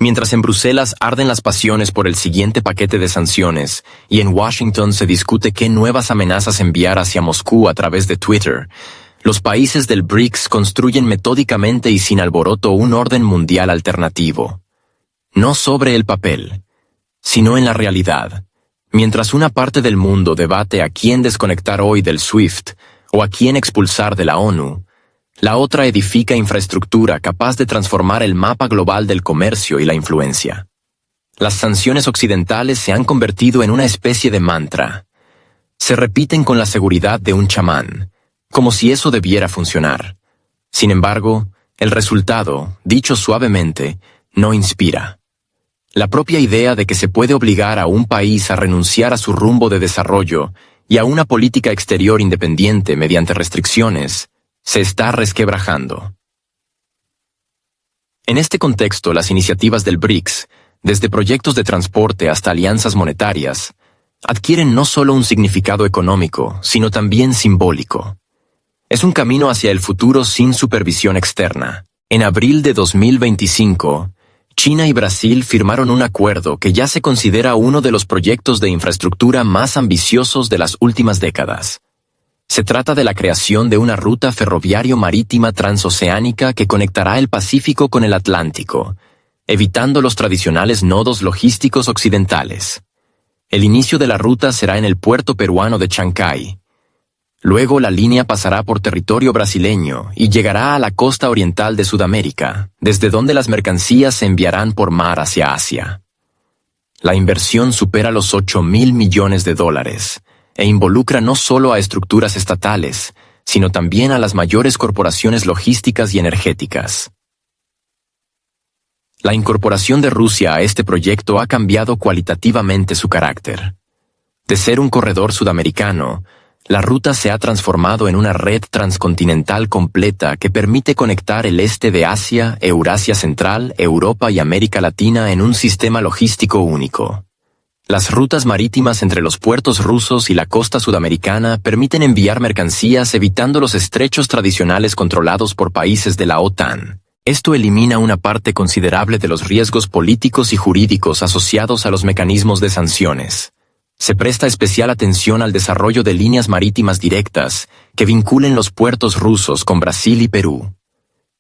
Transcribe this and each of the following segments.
Mientras en Bruselas arden las pasiones por el siguiente paquete de sanciones y en Washington se discute qué nuevas amenazas enviar hacia Moscú a través de Twitter, los países del BRICS construyen metódicamente y sin alboroto un orden mundial alternativo. No sobre el papel, sino en la realidad. Mientras una parte del mundo debate a quién desconectar hoy del SWIFT o a quién expulsar de la ONU, la otra edifica infraestructura capaz de transformar el mapa global del comercio y la influencia. Las sanciones occidentales se han convertido en una especie de mantra. Se repiten con la seguridad de un chamán, como si eso debiera funcionar. Sin embargo, el resultado, dicho suavemente, no inspira. La propia idea de que se puede obligar a un país a renunciar a su rumbo de desarrollo y a una política exterior independiente mediante restricciones, se está resquebrajando. En este contexto, las iniciativas del BRICS, desde proyectos de transporte hasta alianzas monetarias, adquieren no solo un significado económico, sino también simbólico. Es un camino hacia el futuro sin supervisión externa. En abril de 2025, China y Brasil firmaron un acuerdo que ya se considera uno de los proyectos de infraestructura más ambiciosos de las últimas décadas. Se trata de la creación de una ruta ferroviario-marítima transoceánica que conectará el Pacífico con el Atlántico, evitando los tradicionales nodos logísticos occidentales. El inicio de la ruta será en el puerto peruano de Chancay. Luego la línea pasará por territorio brasileño y llegará a la costa oriental de Sudamérica, desde donde las mercancías se enviarán por mar hacia Asia. La inversión supera los $8.000 millones e involucra no solo a estructuras estatales, sino también a las mayores corporaciones logísticas y energéticas. La incorporación de Rusia a este proyecto ha cambiado cualitativamente su carácter. De ser un corredor sudamericano, la ruta se ha transformado en una red transcontinental completa que permite conectar el este de Asia, Eurasia Central, Europa y América Latina en un sistema logístico único. Las rutas marítimas entre los puertos rusos y la costa sudamericana permiten enviar mercancías evitando los estrechos tradicionales controlados por países de la OTAN. Esto elimina una parte considerable de los riesgos políticos y jurídicos asociados a los mecanismos de sanciones. Se presta especial atención al desarrollo de líneas marítimas directas que vinculen los puertos rusos con Brasil y Perú.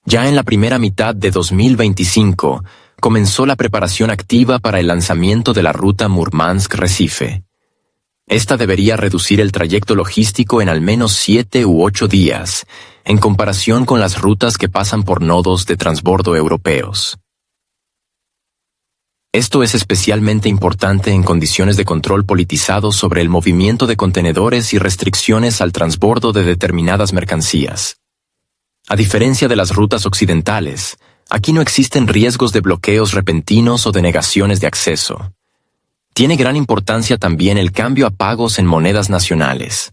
Ya en la primera mitad de 2025, comenzó la preparación activa para el lanzamiento de la ruta Murmansk-Recife. Esta debería reducir el trayecto logístico en al menos 7 u 8 días, en comparación con las rutas que pasan por nodos de transbordo europeos. Esto es especialmente importante en condiciones de control politizado sobre el movimiento de contenedores y restricciones al transbordo de determinadas mercancías. A diferencia de las rutas occidentales, aquí no existen riesgos de bloqueos repentinos o de negaciones de acceso. Tiene gran importancia también el cambio a pagos en monedas nacionales.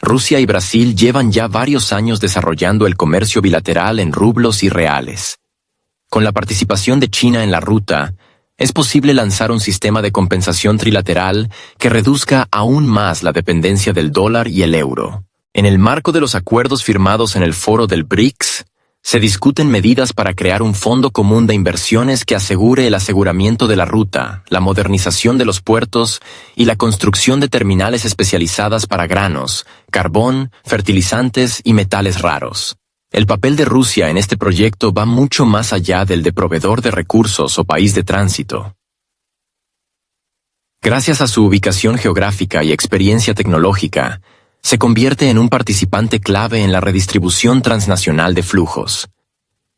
Rusia y Brasil llevan ya varios años desarrollando el comercio bilateral en rublos y reales. Con la participación de China en la ruta, es posible lanzar un sistema de compensación trilateral que reduzca aún más la dependencia del dólar y el euro. En el marco de los acuerdos firmados en el foro del BRICS, se discuten medidas para crear un fondo común de inversiones que asegure el aseguramiento de la ruta, la modernización de los puertos y la construcción de terminales especializadas para granos, carbón, fertilizantes y metales raros. El papel de Rusia en este proyecto va mucho más allá del de proveedor de recursos o país de tránsito. Gracias a su ubicación geográfica y experiencia tecnológica, se convierte en un participante clave en la redistribución transnacional de flujos.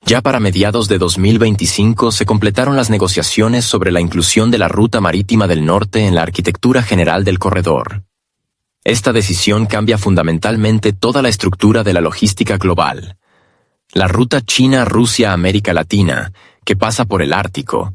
Ya para mediados de 2025 se completaron las negociaciones sobre la inclusión de la Ruta Marítima del Norte en la arquitectura general del corredor. Esta decisión cambia fundamentalmente toda la estructura de la logística global. La ruta China-Rusia-América Latina, que pasa por el Ártico,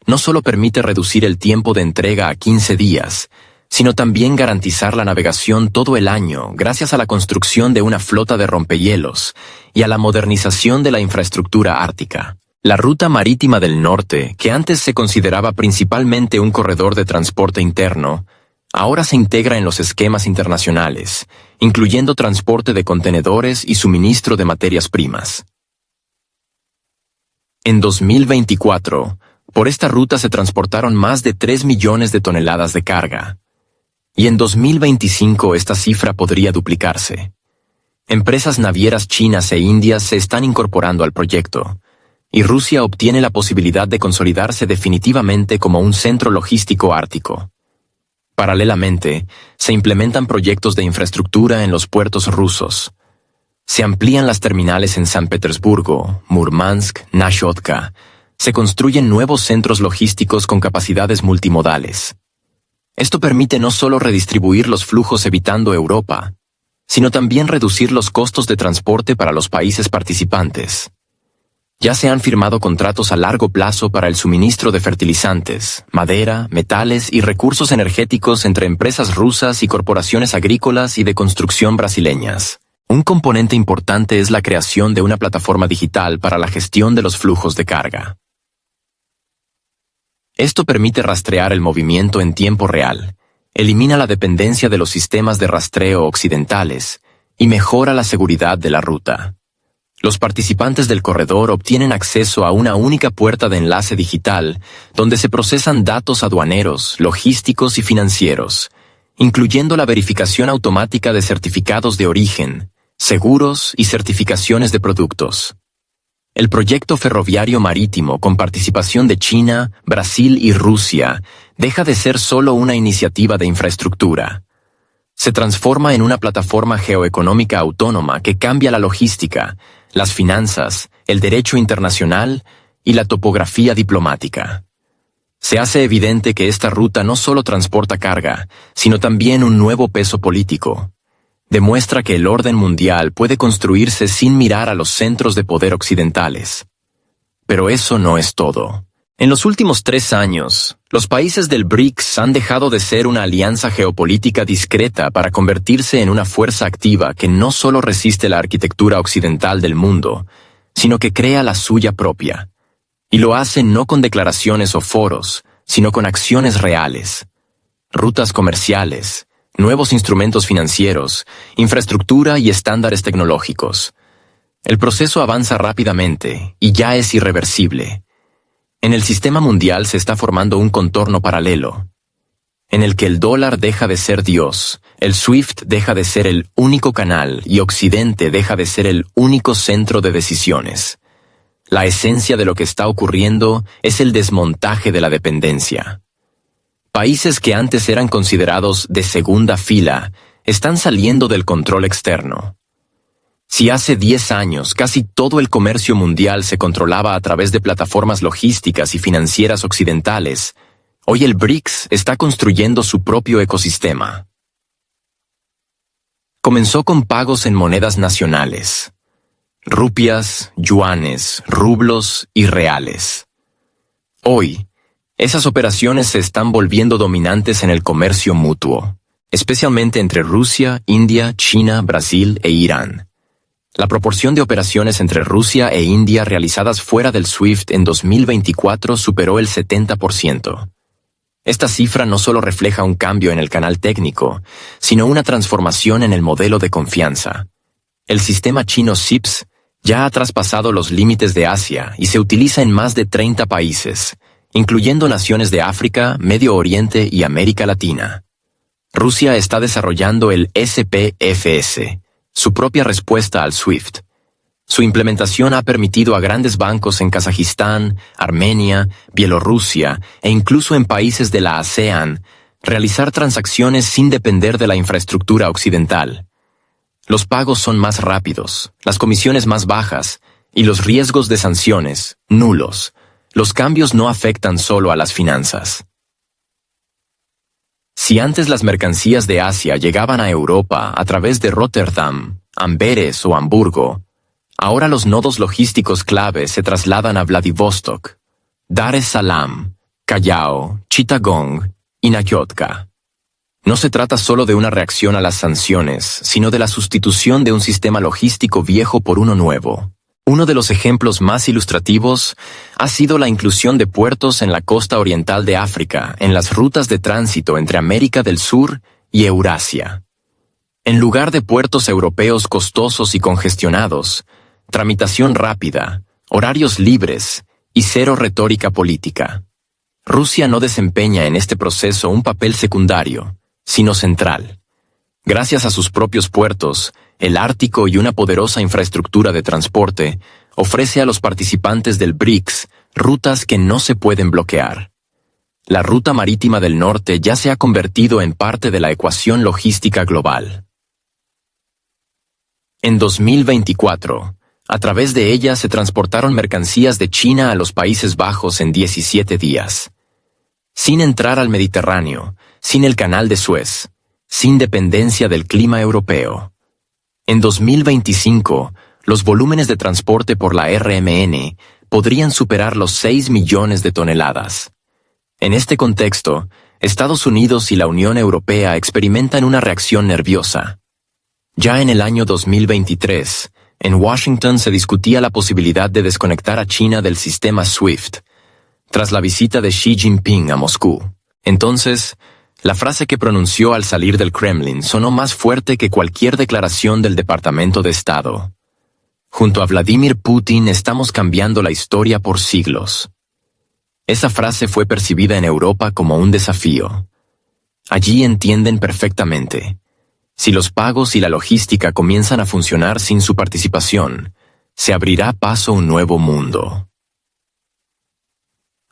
no solo permite reducir el tiempo de entrega a 15 días, sino también garantizar la navegación todo el año gracias a la construcción de una flota de rompehielos y a la modernización de la infraestructura ártica. La Ruta Marítima del Norte, que antes se consideraba principalmente un corredor de transporte interno, ahora se integra en los esquemas internacionales, incluyendo transporte de contenedores y suministro de materias primas. En 2024, Por esta ruta se transportaron más de 3 millones de toneladas de carga. Y en 2025 esta cifra podría duplicarse. Empresas navieras chinas e indias se están incorporando al proyecto, y Rusia obtiene la posibilidad de consolidarse definitivamente como un centro logístico ártico. Paralelamente, se implementan proyectos de infraestructura en los puertos rusos. Se amplían las terminales en San Petersburgo, Murmansk, Nashotka. Se construyen nuevos centros logísticos con capacidades multimodales. Esto permite no solo redistribuir los flujos evitando Europa, sino también reducir los costos de transporte para los países participantes. Ya se han firmado contratos a largo plazo para el suministro de fertilizantes, madera, metales y recursos energéticos entre empresas rusas y corporaciones agrícolas y de construcción brasileñas. Un componente importante es la creación de una plataforma digital para la gestión de los flujos de carga. Esto permite rastrear el movimiento en tiempo real, elimina la dependencia de los sistemas de rastreo occidentales y mejora la seguridad de la ruta. Los participantes del corredor obtienen acceso a una única puerta de enlace digital donde se procesan datos aduaneros, logísticos y financieros, incluyendo la verificación automática de certificados de origen, seguros y certificaciones de productos. El proyecto ferroviario marítimo con participación de China, Brasil y Rusia deja de ser solo una iniciativa de infraestructura. Se transforma en una plataforma geoeconómica autónoma que cambia la logística, las finanzas, el derecho internacional y la topografía diplomática. Se hace evidente que esta ruta no solo transporta carga, sino también un nuevo peso político. Demuestra que el orden mundial puede construirse sin mirar a los centros de poder occidentales. Pero eso no es todo. En los últimos 3 años, los países del BRICS han dejado de ser una alianza geopolítica discreta para convertirse en una fuerza activa que no solo resiste la arquitectura occidental del mundo, sino que crea la suya propia. Y lo hace no con declaraciones o foros, sino con acciones reales. Rutas comerciales, nuevos instrumentos financieros, infraestructura y estándares tecnológicos. El proceso avanza rápidamente y ya es irreversible. En el sistema mundial se está formando un contorno paralelo, en el que el dólar deja de ser Dios, el SWIFT deja de ser el único canal y Occidente deja de ser el único centro de decisiones. La esencia de lo que está ocurriendo es el desmontaje de la dependencia. Países que antes eran considerados de segunda fila están saliendo del control externo. Si hace 10 años casi todo el comercio mundial se controlaba a través de plataformas logísticas y financieras occidentales, hoy el BRICS está construyendo su propio ecosistema. Comenzó con pagos en monedas nacionales: rupias, yuanes, rublos y reales. Hoy, esas operaciones se están volviendo dominantes en el comercio mutuo, especialmente entre Rusia, India, China, Brasil e Irán. La proporción de operaciones entre Rusia e India realizadas fuera del SWIFT en 2024 superó el 70%. Esta cifra no solo refleja un cambio en el canal técnico, sino una transformación en el modelo de confianza. El sistema chino CIPS ya ha traspasado los límites de Asia y se utiliza en más de 30 países, incluyendo naciones de África, Medio Oriente y América Latina. Rusia está desarrollando el SPFS, su propia respuesta al SWIFT. Su implementación ha permitido a grandes bancos en Kazajistán, Armenia, Bielorrusia e incluso en países de la ASEAN realizar transacciones sin depender de la infraestructura occidental. Los pagos son más rápidos, las comisiones más bajas y los riesgos de sanciones nulos. Los cambios no afectan solo a las finanzas. Si antes las mercancías de Asia llegaban a Europa a través de Rotterdam, Amberes o Hamburgo, ahora los nodos logísticos clave se trasladan a Vladivostok, Dar es Salaam, Callao, Chittagong y Nakhodka. No se trata solo de una reacción a las sanciones, sino de la sustitución de un sistema logístico viejo por uno nuevo. Uno de los ejemplos más ilustrativos ha sido la inclusión de puertos en la costa oriental de África en las rutas de tránsito entre América del Sur y Eurasia. En lugar de puertos europeos costosos y congestionados, tramitación rápida, horarios libres y cero retórica política. Rusia no desempeña en este proceso un papel secundario, sino central. Gracias a sus propios puertos, el Ártico y una poderosa infraestructura de transporte, ofrece a los participantes del BRICS rutas que no se pueden bloquear. La ruta marítima del norte ya se ha convertido en parte de la ecuación logística global. En 2024, a través de ella se transportaron mercancías de China a los Países Bajos en 17 días. Sin entrar al Mediterráneo, sin el Canal de Suez, sin dependencia del clima europeo. En 2025, los volúmenes de transporte por la RMN podrían superar los 6 millones de toneladas. En este contexto, Estados Unidos y la Unión Europea experimentan una reacción nerviosa. Ya en el año 2023, en Washington se discutía la posibilidad de desconectar a China del sistema SWIFT, tras la visita de Xi Jinping a Moscú. Entonces, la frase que pronunció al salir del Kremlin sonó más fuerte que cualquier declaración del Departamento de Estado. Junto a Vladimir Putin estamos cambiando la historia por siglos. Esa frase fue percibida en Europa como un desafío. Allí entienden perfectamente. Si los pagos y la logística comienzan a funcionar sin su participación, se abrirá paso un nuevo mundo.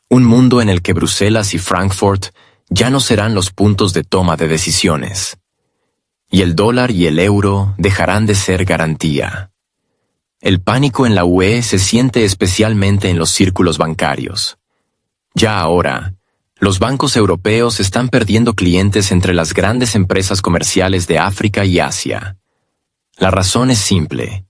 Un mundo en el que Bruselas y Frankfurt ya no serán los puntos de toma de decisiones. Y el dólar y el euro dejarán de ser garantía. El pánico en la UE se siente especialmente en los círculos bancarios. Ya ahora, los bancos europeos están perdiendo clientes entre las grandes empresas comerciales de África y Asia. La razón es simple.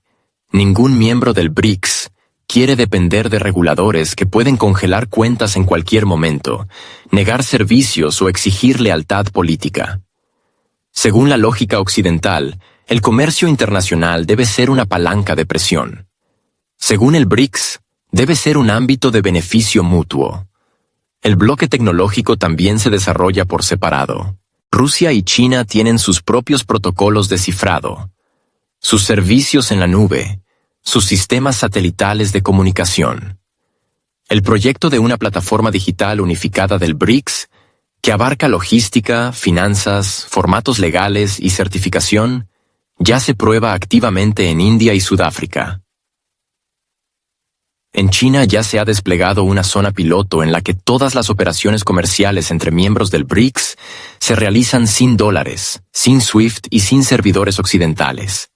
Ningún miembro del BRICS quiere depender de reguladores que pueden congelar cuentas en cualquier momento, negar servicios o exigir lealtad política. Según la lógica occidental, el comercio internacional debe ser una palanca de presión. Según el BRICS, debe ser un ámbito de beneficio mutuo. El bloque tecnológico también se desarrolla por separado. Rusia y China tienen sus propios protocolos de cifrado, sus servicios en la nube, sus sistemas satelitales de comunicación. El proyecto de una plataforma digital unificada del BRICS, que abarca logística, finanzas, formatos legales y certificación, ya se prueba activamente en India y Sudáfrica. En China ya se ha desplegado una zona piloto en la que todas las operaciones comerciales entre miembros del BRICS se realizan sin dólares, sin SWIFT y sin servidores occidentales.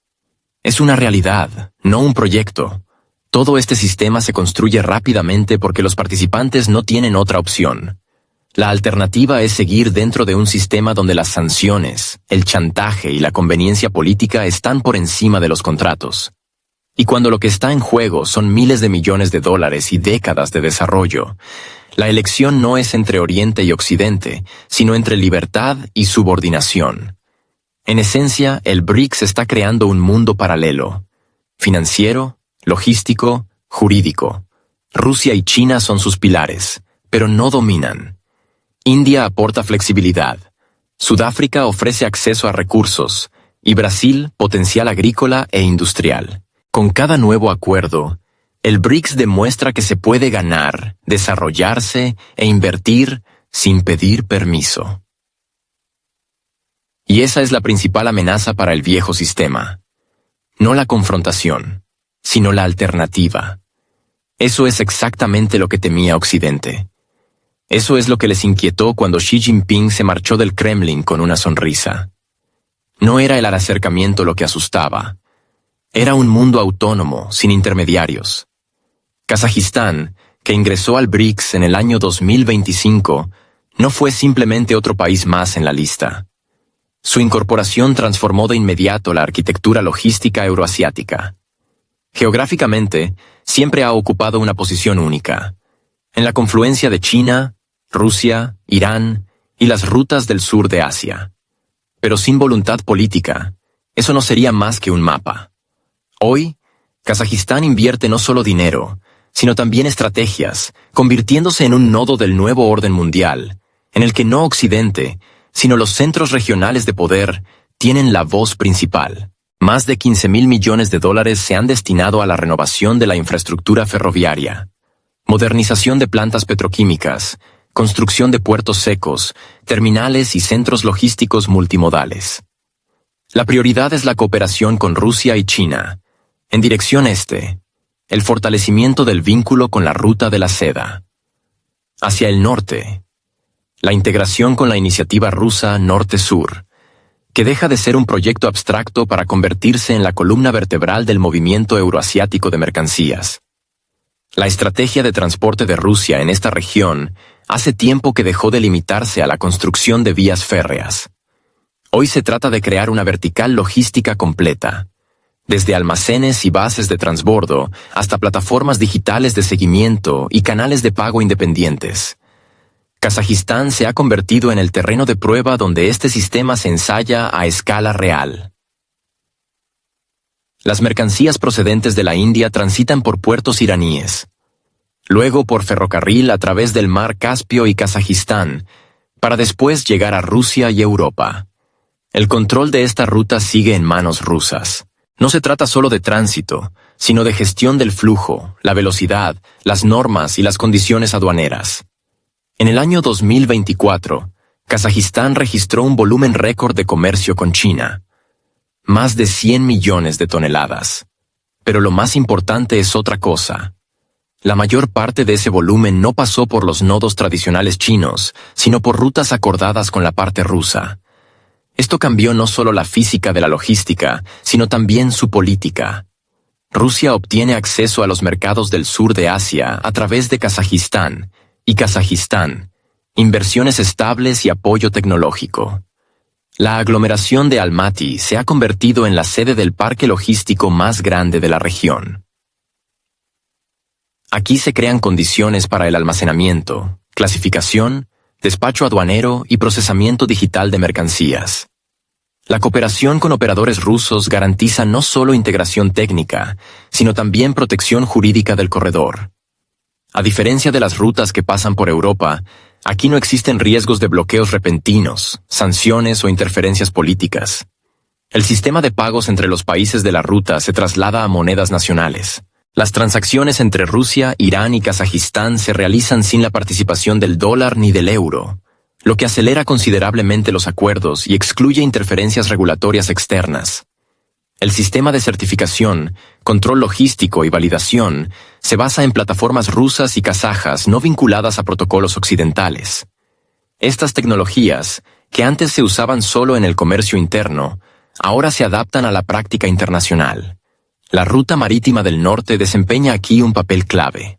Es una realidad, no un proyecto. Todo este sistema se construye rápidamente porque los participantes no tienen otra opción. La alternativa es seguir dentro de un sistema donde las sanciones, el chantaje y la conveniencia política están por encima de los contratos. Y cuando lo que está en juego son miles de millones de dólares y décadas de desarrollo, la elección no es entre Oriente y Occidente, sino entre libertad y subordinación. En esencia, el BRICS está creando un mundo paralelo, financiero, logístico, jurídico. Rusia y China son sus pilares, pero no dominan. India aporta flexibilidad, Sudáfrica ofrece acceso a recursos, y Brasil potencial agrícola e industrial. Con cada nuevo acuerdo, el BRICS demuestra que se puede ganar, desarrollarse e invertir sin pedir permiso. Y esa es la principal amenaza para el viejo sistema. No la confrontación, sino la alternativa. Eso es exactamente lo que temía Occidente. Eso es lo que les inquietó cuando Xi Jinping se marchó del Kremlin con una sonrisa. No era el acercamiento lo que asustaba. Era un mundo autónomo, sin intermediarios. Kazajistán, que ingresó al BRICS en el año 2025, no fue simplemente otro país más en la lista. Su incorporación transformó de inmediato la arquitectura logística euroasiática. Geográficamente, siempre ha ocupado una posición única, en la confluencia de China, Rusia, Irán y las rutas del sur de Asia. Pero sin voluntad política, eso no sería más que un mapa. Hoy, Kazajistán invierte no solo dinero, sino también estrategias, convirtiéndose en un nodo del nuevo orden mundial, en el que no Occidente, sino los centros regionales de poder tienen la voz principal. Más de 15.000 millones de dólares se han destinado a la renovación de la infraestructura ferroviaria, modernización de plantas petroquímicas, construcción de puertos secos, terminales y centros logísticos multimodales. La prioridad es la cooperación con Rusia y China. En dirección este, el fortalecimiento del vínculo con la Ruta de la Seda. Hacia el norte, la integración con la iniciativa rusa Norte-Sur, que deja de ser un proyecto abstracto para convertirse en la columna vertebral del movimiento euroasiático de mercancías. La estrategia de transporte de Rusia en esta región hace tiempo que dejó de limitarse a la construcción de vías férreas. Hoy se trata de crear una vertical logística completa, desde almacenes y bases de transbordo hasta plataformas digitales de seguimiento y canales de pago independientes. Kazajistán se ha convertido en el terreno de prueba donde este sistema se ensaya a escala real. Las mercancías procedentes de la India transitan por puertos iraníes, luego por ferrocarril a través del mar Caspio y Kazajistán, para después llegar a Rusia y Europa. El control de esta ruta sigue en manos rusas. No se trata solo de tránsito, sino de gestión del flujo, la velocidad, las normas y las condiciones aduaneras. En el año 2024, Kazajistán registró un volumen récord de comercio con China. Más de 100 millones de toneladas. Pero lo más importante es otra cosa. La mayor parte de ese volumen no pasó por los nodos tradicionales chinos, sino por rutas acordadas con la parte rusa. Esto cambió no solo la física de la logística, sino también su política. Rusia obtiene acceso a los mercados del sur de Asia a través de Kazajistán, y Kazajistán, inversiones estables y apoyo tecnológico. La aglomeración de Almaty se ha convertido en la sede del parque logístico más grande de la región. Aquí se crean condiciones para el almacenamiento, clasificación, despacho aduanero y procesamiento digital de mercancías. La cooperación con operadores rusos garantiza no solo integración técnica, sino también protección jurídica del corredor. A diferencia de las rutas que pasan por Europa, aquí no existen riesgos de bloqueos repentinos, sanciones o interferencias políticas. El sistema de pagos entre los países de la ruta se traslada a monedas nacionales. Las transacciones entre Rusia, Irán y Kazajistán se realizan sin la participación del dólar ni del euro, lo que acelera considerablemente los acuerdos y excluye interferencias regulatorias externas. El sistema de certificación, control logístico y validación se basa en plataformas rusas y kazajas no vinculadas a protocolos occidentales. Estas tecnologías, que antes se usaban solo en el comercio interno, ahora se adaptan a la práctica internacional. La ruta marítima del norte desempeña aquí un papel clave.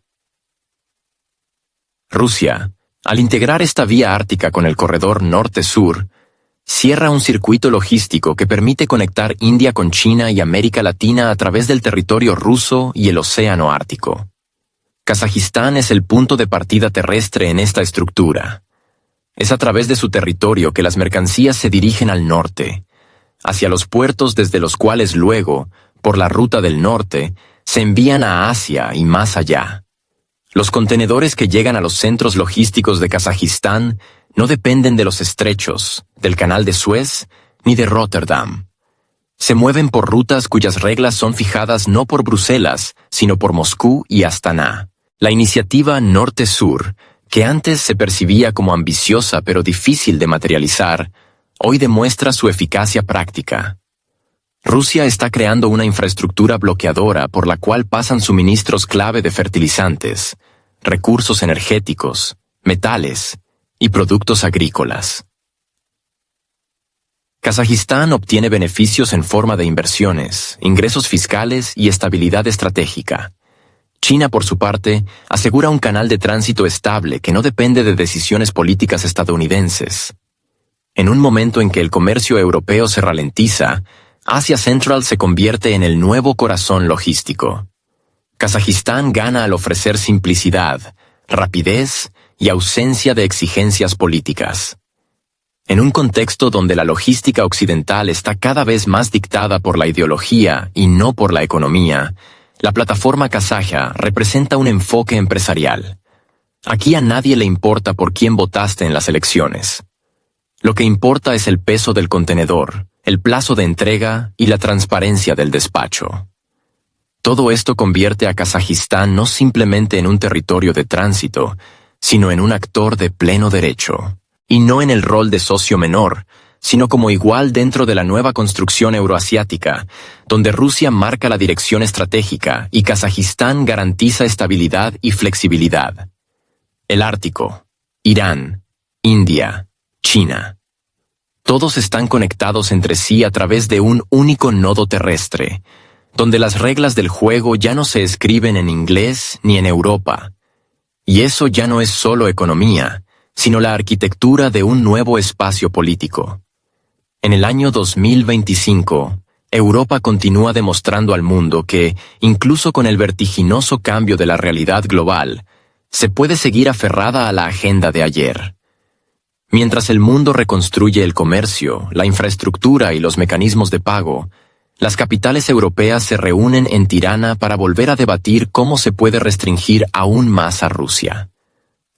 Rusia, al integrar esta vía ártica con el corredor norte-sur, cierra un circuito logístico que permite conectar India con China y América Latina a través del territorio ruso y el Océano Ártico. Kazajistán es el punto de partida terrestre en esta estructura. Es a través de su territorio que las mercancías se dirigen al norte, hacia los puertos desde los cuales luego, por la ruta del norte, se envían a Asia y más allá. Los contenedores que llegan a los centros logísticos de Kazajistán no dependen de los estrechos, del Canal de Suez, ni de Rotterdam. Se mueven por rutas cuyas reglas son fijadas no por Bruselas, sino por Moscú y Astana. La iniciativa Norte-Sur, que antes se percibía como ambiciosa pero difícil de materializar, hoy demuestra su eficacia práctica. Rusia está creando una infraestructura bloqueadora por la cual pasan suministros clave de fertilizantes, recursos energéticos, metales y productos agrícolas. Kazajistán obtiene beneficios en forma de inversiones, ingresos fiscales y estabilidad estratégica. China, por su parte, asegura un canal de tránsito estable que no depende de decisiones políticas estadounidenses. En un momento en que el comercio europeo se ralentiza, Asia Central se convierte en el nuevo corazón logístico. Kazajistán gana al ofrecer simplicidad, rapidez y ausencia de exigencias políticas. En un contexto donde la logística occidental está cada vez más dictada por la ideología y no por la economía, la plataforma kazaja representa un enfoque empresarial. Aquí a nadie le importa por quién votaste en las elecciones. Lo que importa es el peso del contenedor, el plazo de entrega y la transparencia del despacho. Todo esto convierte a Kazajistán no simplemente en un territorio de tránsito, sino en un actor de pleno derecho, y no en el rol de socio menor, sino como igual dentro de la nueva construcción euroasiática, donde Rusia marca la dirección estratégica y Kazajistán garantiza estabilidad y flexibilidad. El Ártico, Irán, India, China. Todos están conectados entre sí a través de un único nodo terrestre, donde las reglas del juego ya no se escriben en inglés ni en Europa. Y eso ya no es solo economía, sino la arquitectura de un nuevo espacio político. En el año 2025, Europa continúa demostrando al mundo que, incluso con el vertiginoso cambio de la realidad global, se puede seguir aferrada a la agenda de ayer. Mientras el mundo reconstruye el comercio, la infraestructura y los mecanismos de pago, las capitales europeas se reúnen en Tirana para volver a debatir cómo se puede restringir aún más a Rusia.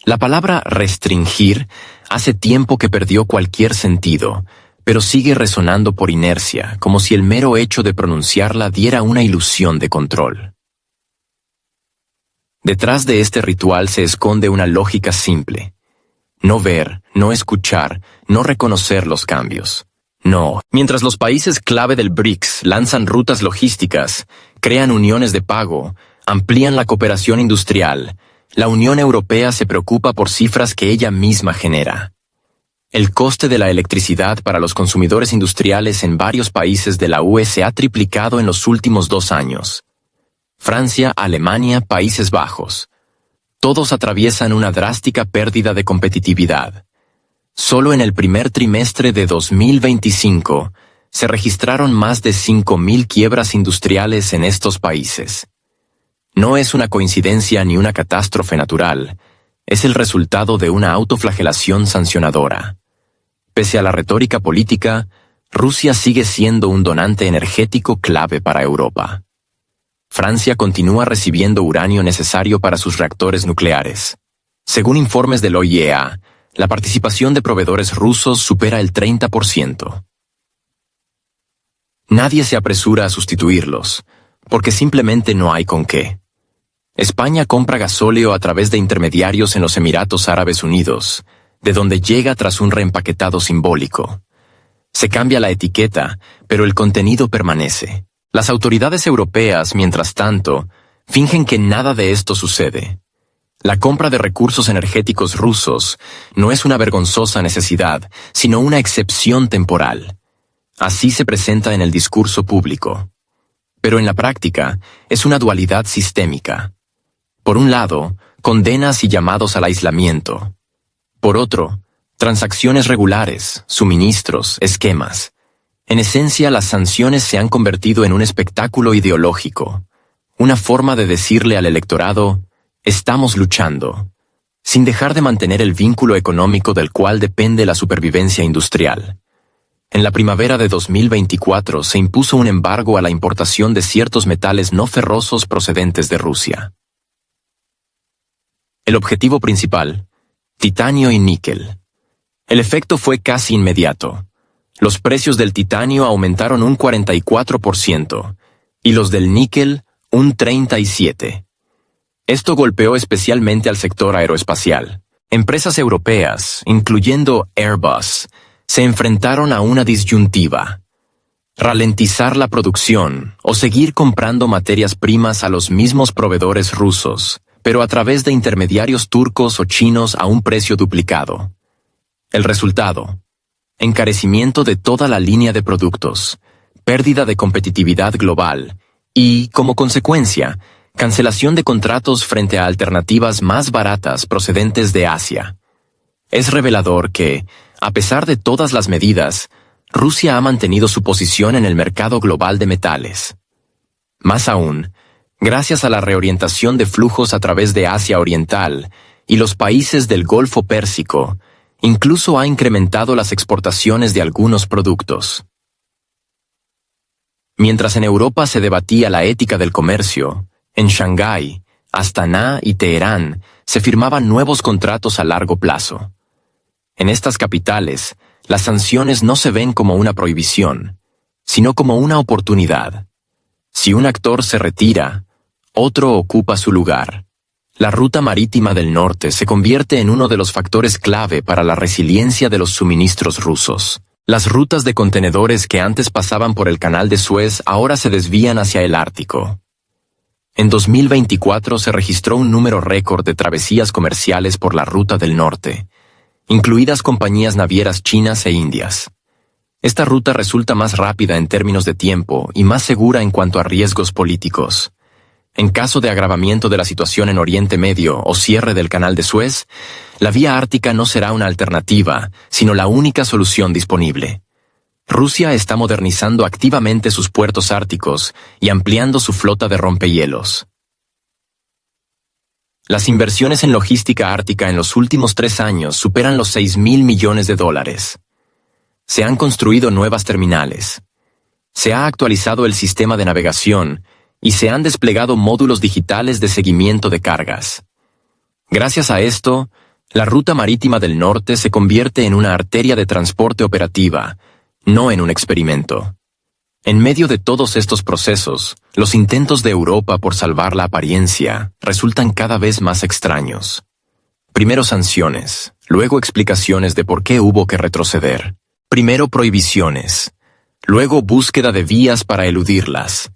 La palabra restringir hace tiempo que perdió cualquier sentido, pero sigue resonando por inercia, como si el mero hecho de pronunciarla diera una ilusión de control. Detrás de este ritual se esconde una lógica simple. No ver, no escuchar, no reconocer los cambios. No, mientras los países clave del BRICS lanzan rutas logísticas, crean uniones de pago, amplían la cooperación industrial, la Unión Europea se preocupa por cifras que ella misma genera. El coste de la electricidad para los consumidores industriales en varios países de la UE se ha triplicado en los últimos 2 años. Francia, Alemania, Países Bajos. Todos atraviesan una drástica pérdida de competitividad. Solo en el primer trimestre de 2025 se registraron más de 5.000 quiebras industriales en estos países. No es una coincidencia ni una catástrofe natural, es el resultado de una autoflagelación sancionadora. Pese a la retórica política, Rusia sigue siendo un donante energético clave para Europa. Francia continúa recibiendo uranio necesario para sus reactores nucleares. Según informes del OIEA, la participación de proveedores rusos supera el 30%. Nadie se apresura a sustituirlos, porque simplemente no hay con qué. España compra gasóleo a través de intermediarios en los Emiratos Árabes Unidos, de donde llega tras un reempaquetado simbólico. Se cambia la etiqueta, pero el contenido permanece. Las autoridades europeas, mientras tanto, fingen que nada de esto sucede. La compra de recursos energéticos rusos no es una vergonzosa necesidad, sino una excepción temporal. Así se presenta en el discurso público. Pero en la práctica, es una dualidad sistémica. Por un lado, condenas y llamados al aislamiento. Por otro, transacciones regulares, suministros, esquemas. En esencia, las sanciones se han convertido en un espectáculo ideológico, una forma de decirle al electorado, estamos luchando, sin dejar de mantener el vínculo económico del cual depende la supervivencia industrial. En la primavera de 2024 se impuso un embargo a la importación de ciertos metales no ferrosos procedentes de Rusia. El objetivo principal, titanio y níquel. El efecto fue casi inmediato. Los precios del titanio aumentaron un 44% y los del níquel un 37%. Esto golpeó especialmente al sector aeroespacial. Empresas europeas, incluyendo Airbus, se enfrentaron a una disyuntiva: ralentizar la producción o seguir comprando materias primas a los mismos proveedores rusos, pero a través de intermediarios turcos o chinos a un precio duplicado. El resultado: encarecimiento de toda la línea de productos, pérdida de competitividad global y, como consecuencia, cancelación de contratos frente a alternativas más baratas procedentes de Asia. Es revelador que, a pesar de todas las medidas, Rusia ha mantenido su posición en el mercado global de metales. Más aún, gracias a la reorientación de flujos a través de Asia Oriental y los países del Golfo Pérsico, incluso ha incrementado las exportaciones de algunos productos. Mientras en Europa se debatía la ética del comercio, en Shanghái, Astana y Teherán se firmaban nuevos contratos a largo plazo. En estas capitales, las sanciones no se ven como una prohibición, sino como una oportunidad. Si un actor se retira, otro ocupa su lugar. La ruta marítima del norte se convierte en uno de los factores clave para la resiliencia de los suministros rusos. Las rutas de contenedores que antes pasaban por el Canal de Suez ahora se desvían hacia el Ártico. En 2024 se registró un número récord de travesías comerciales por la ruta del norte, incluidas compañías navieras chinas e indias. Esta ruta resulta más rápida en términos de tiempo y más segura en cuanto a riesgos políticos. En caso de agravamiento de la situación en Oriente Medio o cierre del Canal de Suez, la vía ártica no será una alternativa, sino la única solución disponible. Rusia está modernizando activamente sus puertos árticos y ampliando su flota de rompehielos. Las inversiones en logística ártica en los últimos 3 años superan los $6.000 millones. Se han construido nuevas terminales. Se ha actualizado el sistema de navegación y se han desplegado módulos digitales de seguimiento de cargas. Gracias a esto, la ruta marítima del norte se convierte en una arteria de transporte operativa, no en un experimento. En medio de todos estos procesos, los intentos de Europa por salvar la apariencia resultan cada vez más extraños. Primero sanciones, luego explicaciones de por qué hubo que retroceder. Primero prohibiciones, luego búsqueda de vías para eludirlas.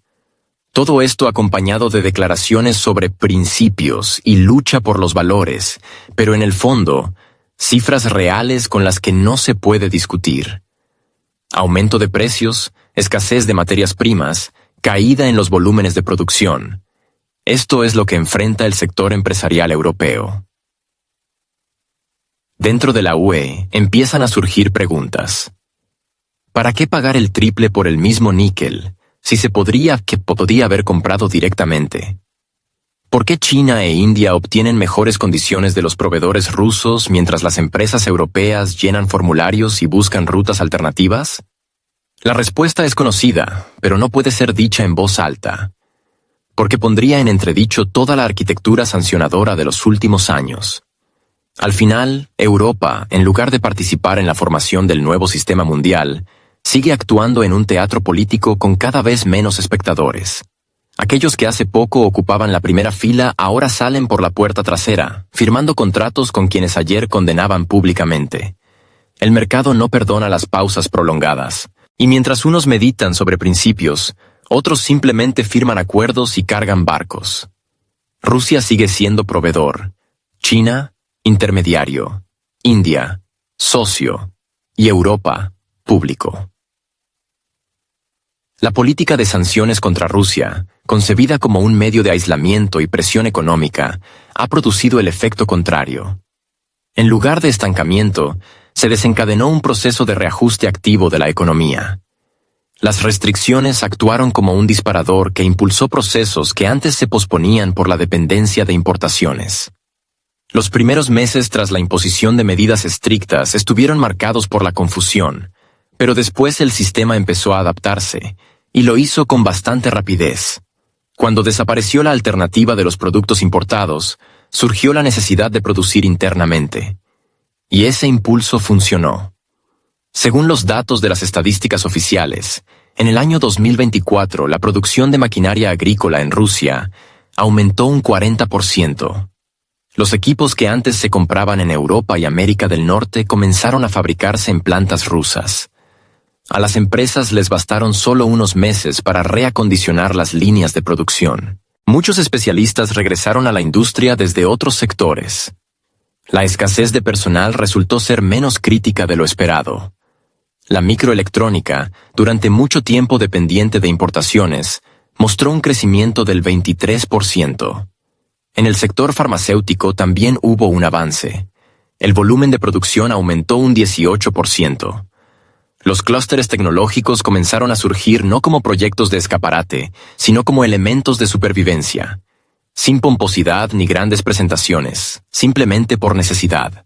Todo esto acompañado de declaraciones sobre principios y lucha por los valores, pero en el fondo, cifras reales con las que no se puede discutir. Aumento de precios, escasez de materias primas, caída en los volúmenes de producción. Esto es lo que enfrenta el sector empresarial europeo. Dentro de la UE empiezan a surgir preguntas. ¿Para qué pagar el triple por el mismo níquel, si se podría haber comprado directamente? ¿Por qué China e India obtienen mejores condiciones de los proveedores rusos mientras las empresas europeas llenan formularios y buscan rutas alternativas? La respuesta es conocida, pero no puede ser dicha en voz alta, porque pondría en entredicho toda la arquitectura sancionadora de los últimos años. Al final, Europa, en lugar de participar en la formación del nuevo sistema mundial, sigue actuando en un teatro político con cada vez menos espectadores. Aquellos que hace poco ocupaban la primera fila ahora salen por la puerta trasera, firmando contratos con quienes ayer condenaban públicamente. El mercado no perdona las pausas prolongadas, y mientras unos meditan sobre principios, otros simplemente firman acuerdos y cargan barcos. Rusia sigue siendo proveedor, China, intermediario, India, socio, y Europa, público. La política de sanciones contra Rusia, concebida como un medio de aislamiento y presión económica, ha producido el efecto contrario. En lugar de estancamiento, se desencadenó un proceso de reajuste activo de la economía. Las restricciones actuaron como un disparador que impulsó procesos que antes se posponían por la dependencia de importaciones. Los primeros meses tras la imposición de medidas estrictas estuvieron marcados por la confusión, pero después el sistema empezó a adaptarse, y lo hizo con bastante rapidez. Cuando desapareció la alternativa de los productos importados, surgió la necesidad de producir internamente. Y ese impulso funcionó. Según los datos de las estadísticas oficiales, en el año 2024 la producción de maquinaria agrícola en Rusia aumentó un 40%. Los equipos que antes se compraban en Europa y América del Norte comenzaron a fabricarse en plantas rusas. A las empresas les bastaron solo unos meses para reacondicionar las líneas de producción. Muchos especialistas regresaron a la industria desde otros sectores. La escasez de personal resultó ser menos crítica de lo esperado. La microelectrónica, durante mucho tiempo dependiente de importaciones, mostró un crecimiento del 23%. En el sector farmacéutico también hubo un avance. El volumen de producción aumentó un 18%. Los clústeres tecnológicos comenzaron a surgir no como proyectos de escaparate, sino como elementos de supervivencia, sin pomposidad ni grandes presentaciones, simplemente por necesidad.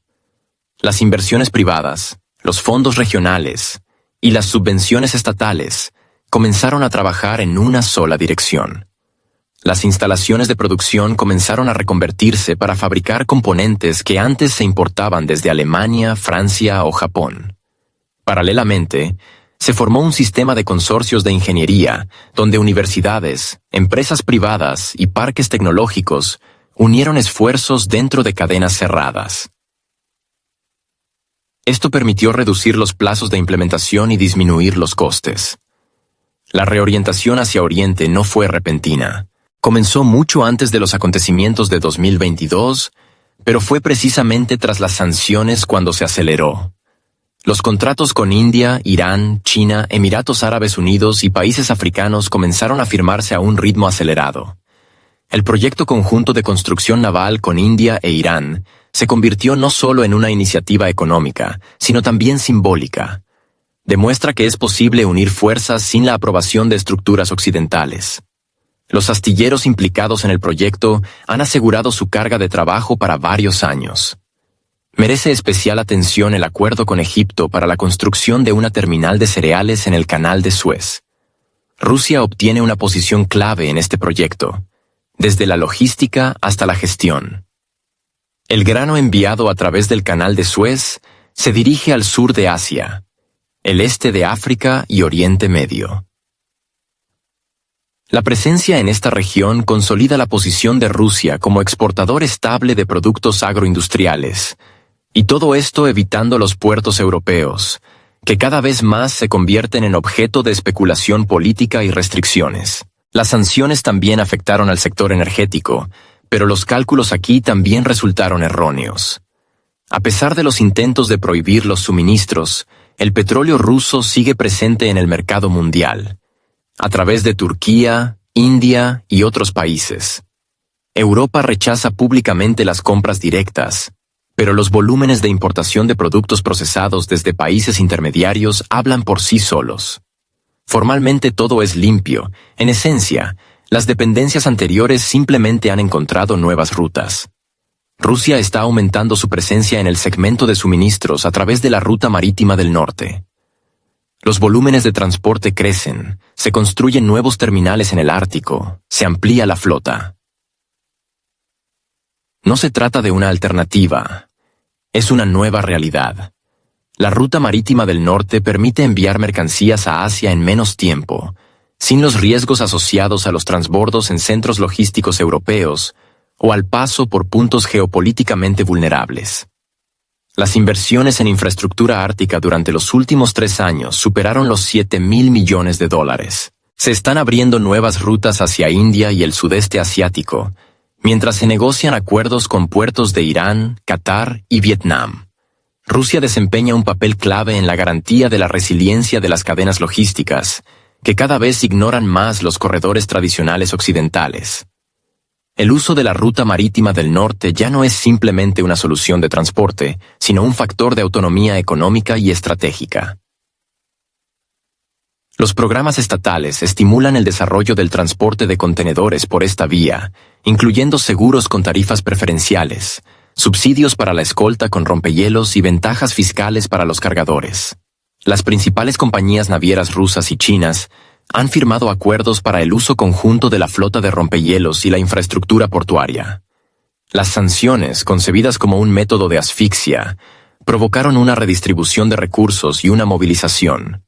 Las inversiones privadas, los fondos regionales y las subvenciones estatales comenzaron a trabajar en una sola dirección. Las instalaciones de producción comenzaron a reconvertirse para fabricar componentes que antes se importaban desde Alemania, Francia o Japón. Paralelamente, se formó un sistema de consorcios de ingeniería donde universidades, empresas privadas y parques tecnológicos unieron esfuerzos dentro de cadenas cerradas. Esto permitió reducir los plazos de implementación y disminuir los costes. La reorientación hacia Oriente no fue repentina. Comenzó mucho antes de los acontecimientos de 2022, pero fue precisamente tras las sanciones cuando se aceleró. Los contratos con India, Irán, China, Emiratos Árabes Unidos y países africanos comenzaron a firmarse a un ritmo acelerado. El proyecto conjunto de construcción naval con India e Irán se convirtió no solo en una iniciativa económica, sino también simbólica. Demuestra que es posible unir fuerzas sin la aprobación de estructuras occidentales. Los astilleros implicados en el proyecto han asegurado su carga de trabajo para varios años. Merece especial atención el acuerdo con Egipto para la construcción de una terminal de cereales en el Canal de Suez. Rusia obtiene una posición clave en este proyecto, desde la logística hasta la gestión. El grano enviado a través del Canal de Suez se dirige al sur de Asia, el este de África y Oriente Medio. La presencia en esta región consolida la posición de Rusia como exportador estable de productos agroindustriales, y todo esto evitando los puertos europeos, que cada vez más se convierten en objeto de especulación política y restricciones. Las sanciones también afectaron al sector energético, pero los cálculos aquí también resultaron erróneos. A pesar de los intentos de prohibir los suministros, el petróleo ruso sigue presente en el mercado mundial, a través de Turquía, India y otros países. Europa rechaza públicamente las compras directas, pero los volúmenes de importación de productos procesados desde países intermediarios hablan por sí solos. Formalmente todo es limpio, en esencia, las dependencias anteriores simplemente han encontrado nuevas rutas. Rusia está aumentando su presencia en el segmento de suministros a través de la ruta marítima del norte. Los volúmenes de transporte crecen, se construyen nuevos terminales en el Ártico, se amplía la flota. No se trata de una alternativa, es una nueva realidad. La ruta marítima del norte permite enviar mercancías a Asia en menos tiempo, sin los riesgos asociados a los transbordos en centros logísticos europeos o al paso por puntos geopolíticamente vulnerables. Las inversiones en infraestructura ártica durante los últimos 3 años superaron los $7.000 millones. Se están abriendo nuevas rutas hacia India y el sudeste asiático, mientras se negocian acuerdos con puertos de Irán, Qatar y Vietnam. Rusia desempeña un papel clave en la garantía de la resiliencia de las cadenas logísticas, que cada vez ignoran más los corredores tradicionales occidentales. El uso de la ruta marítima del norte ya no es simplemente una solución de transporte, sino un factor de autonomía económica y estratégica. Los programas estatales estimulan el desarrollo del transporte de contenedores por esta vía, incluyendo seguros con tarifas preferenciales, subsidios para la escolta con rompehielos y ventajas fiscales para los cargadores. Las principales compañías navieras rusas y chinas han firmado acuerdos para el uso conjunto de la flota de rompehielos y la infraestructura portuaria. Las sanciones, concebidas como un método de asfixia, provocaron una redistribución de recursos y una movilización.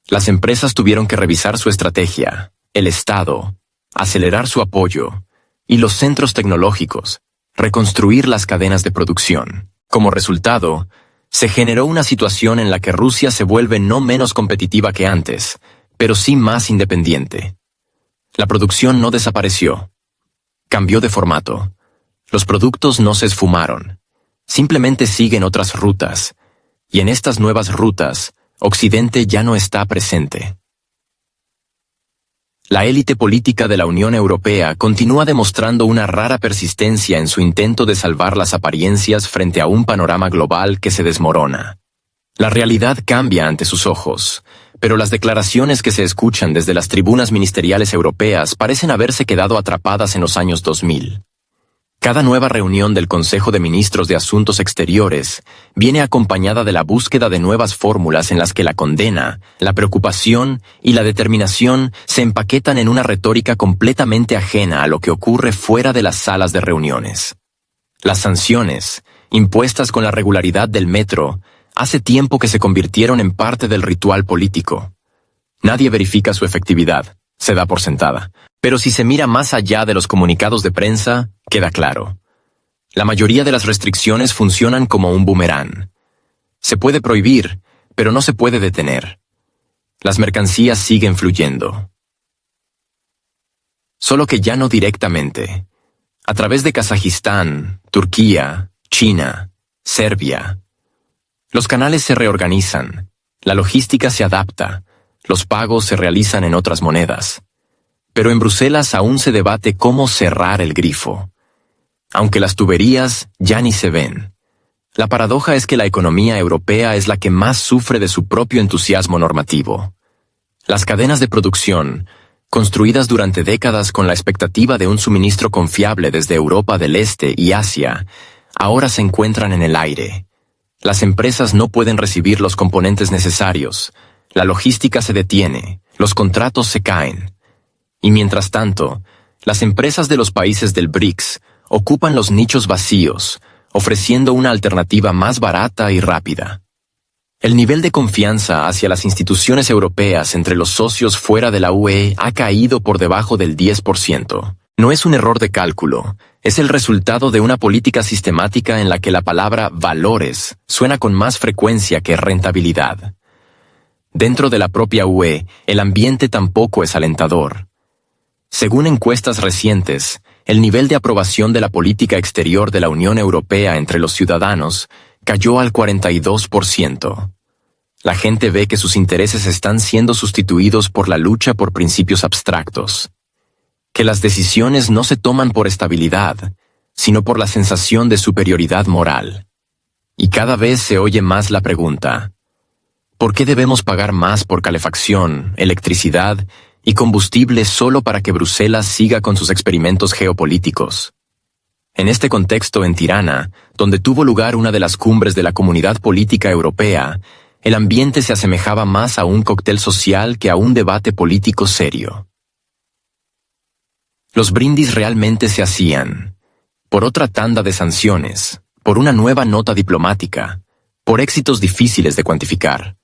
Las empresas tuvieron que revisar su estrategia, el Estado, acelerar su apoyo, y los centros tecnológicos, reconstruir las cadenas de producción. Como resultado, se generó una situación en la que Rusia se vuelve no menos competitiva que antes, pero sí más independiente. La producción no desapareció. Cambió de formato. Los productos no se esfumaron. Simplemente siguen otras rutas, y en estas nuevas rutas, Occidente ya no está presente. La élite política de la Unión Europea continúa demostrando una rara persistencia en su intento de salvar las apariencias frente a un panorama global que se desmorona. La realidad cambia ante sus ojos, pero las declaraciones que se escuchan desde las tribunas ministeriales europeas parecen haberse quedado atrapadas en los años 2000. Cada nueva reunión del Consejo de Ministros de Asuntos Exteriores viene acompañada de la búsqueda de nuevas fórmulas en las que la condena, la preocupación y la determinación se empaquetan en una retórica completamente ajena a lo que ocurre fuera de las salas de reuniones. Las sanciones, impuestas con la regularidad del metro, hace tiempo que se convirtieron en parte del ritual político. Nadie verifica su efectividad, se da por sentada. Pero si se mira más allá de los comunicados de prensa, queda claro. La mayoría de las restricciones funcionan como un boomerang. Se puede prohibir, pero no se puede detener. Las mercancías siguen fluyendo. Solo que ya no directamente. A través de Kazajistán, Turquía, China, Serbia. Los canales se reorganizan, la logística se adapta, los pagos se realizan en otras monedas. Pero en Bruselas aún se debate cómo cerrar el grifo. Aunque las tuberías ya ni se ven. La paradoja es que la economía europea es la que más sufre de su propio entusiasmo normativo. Las cadenas de producción, construidas durante décadas con la expectativa de un suministro confiable desde Europa del Este y Asia, ahora se encuentran en el aire. Las empresas no pueden recibir los componentes necesarios, la logística se detiene, los contratos se caen. Y mientras tanto, las empresas de los países del BRICS ocupan los nichos vacíos, ofreciendo una alternativa más barata y rápida. El nivel de confianza hacia las instituciones europeas entre los socios fuera de la UE ha caído por debajo del 10%. No es un error de cálculo, es el resultado de una política sistemática en la que la palabra valores suena con más frecuencia que rentabilidad. Dentro de la propia UE, el ambiente tampoco es alentador. Según encuestas recientes, el nivel de aprobación de la política exterior de la Unión Europea entre los ciudadanos cayó al 42%. La gente ve que sus intereses están siendo sustituidos por la lucha por principios abstractos. Que las decisiones no se toman por estabilidad, sino por la sensación de superioridad moral. Y cada vez se oye más la pregunta: ¿por qué debemos pagar más por calefacción, electricidad y combustible solo para que Bruselas siga con sus experimentos geopolíticos? En este contexto, en Tirana, donde tuvo lugar una de las cumbres de la Comunidad Política Europea, el ambiente se asemejaba más a un cóctel social que a un debate político serio. Los brindis realmente se hacían por otra tanda de sanciones, por una nueva nota diplomática, por éxitos difíciles de cuantificar.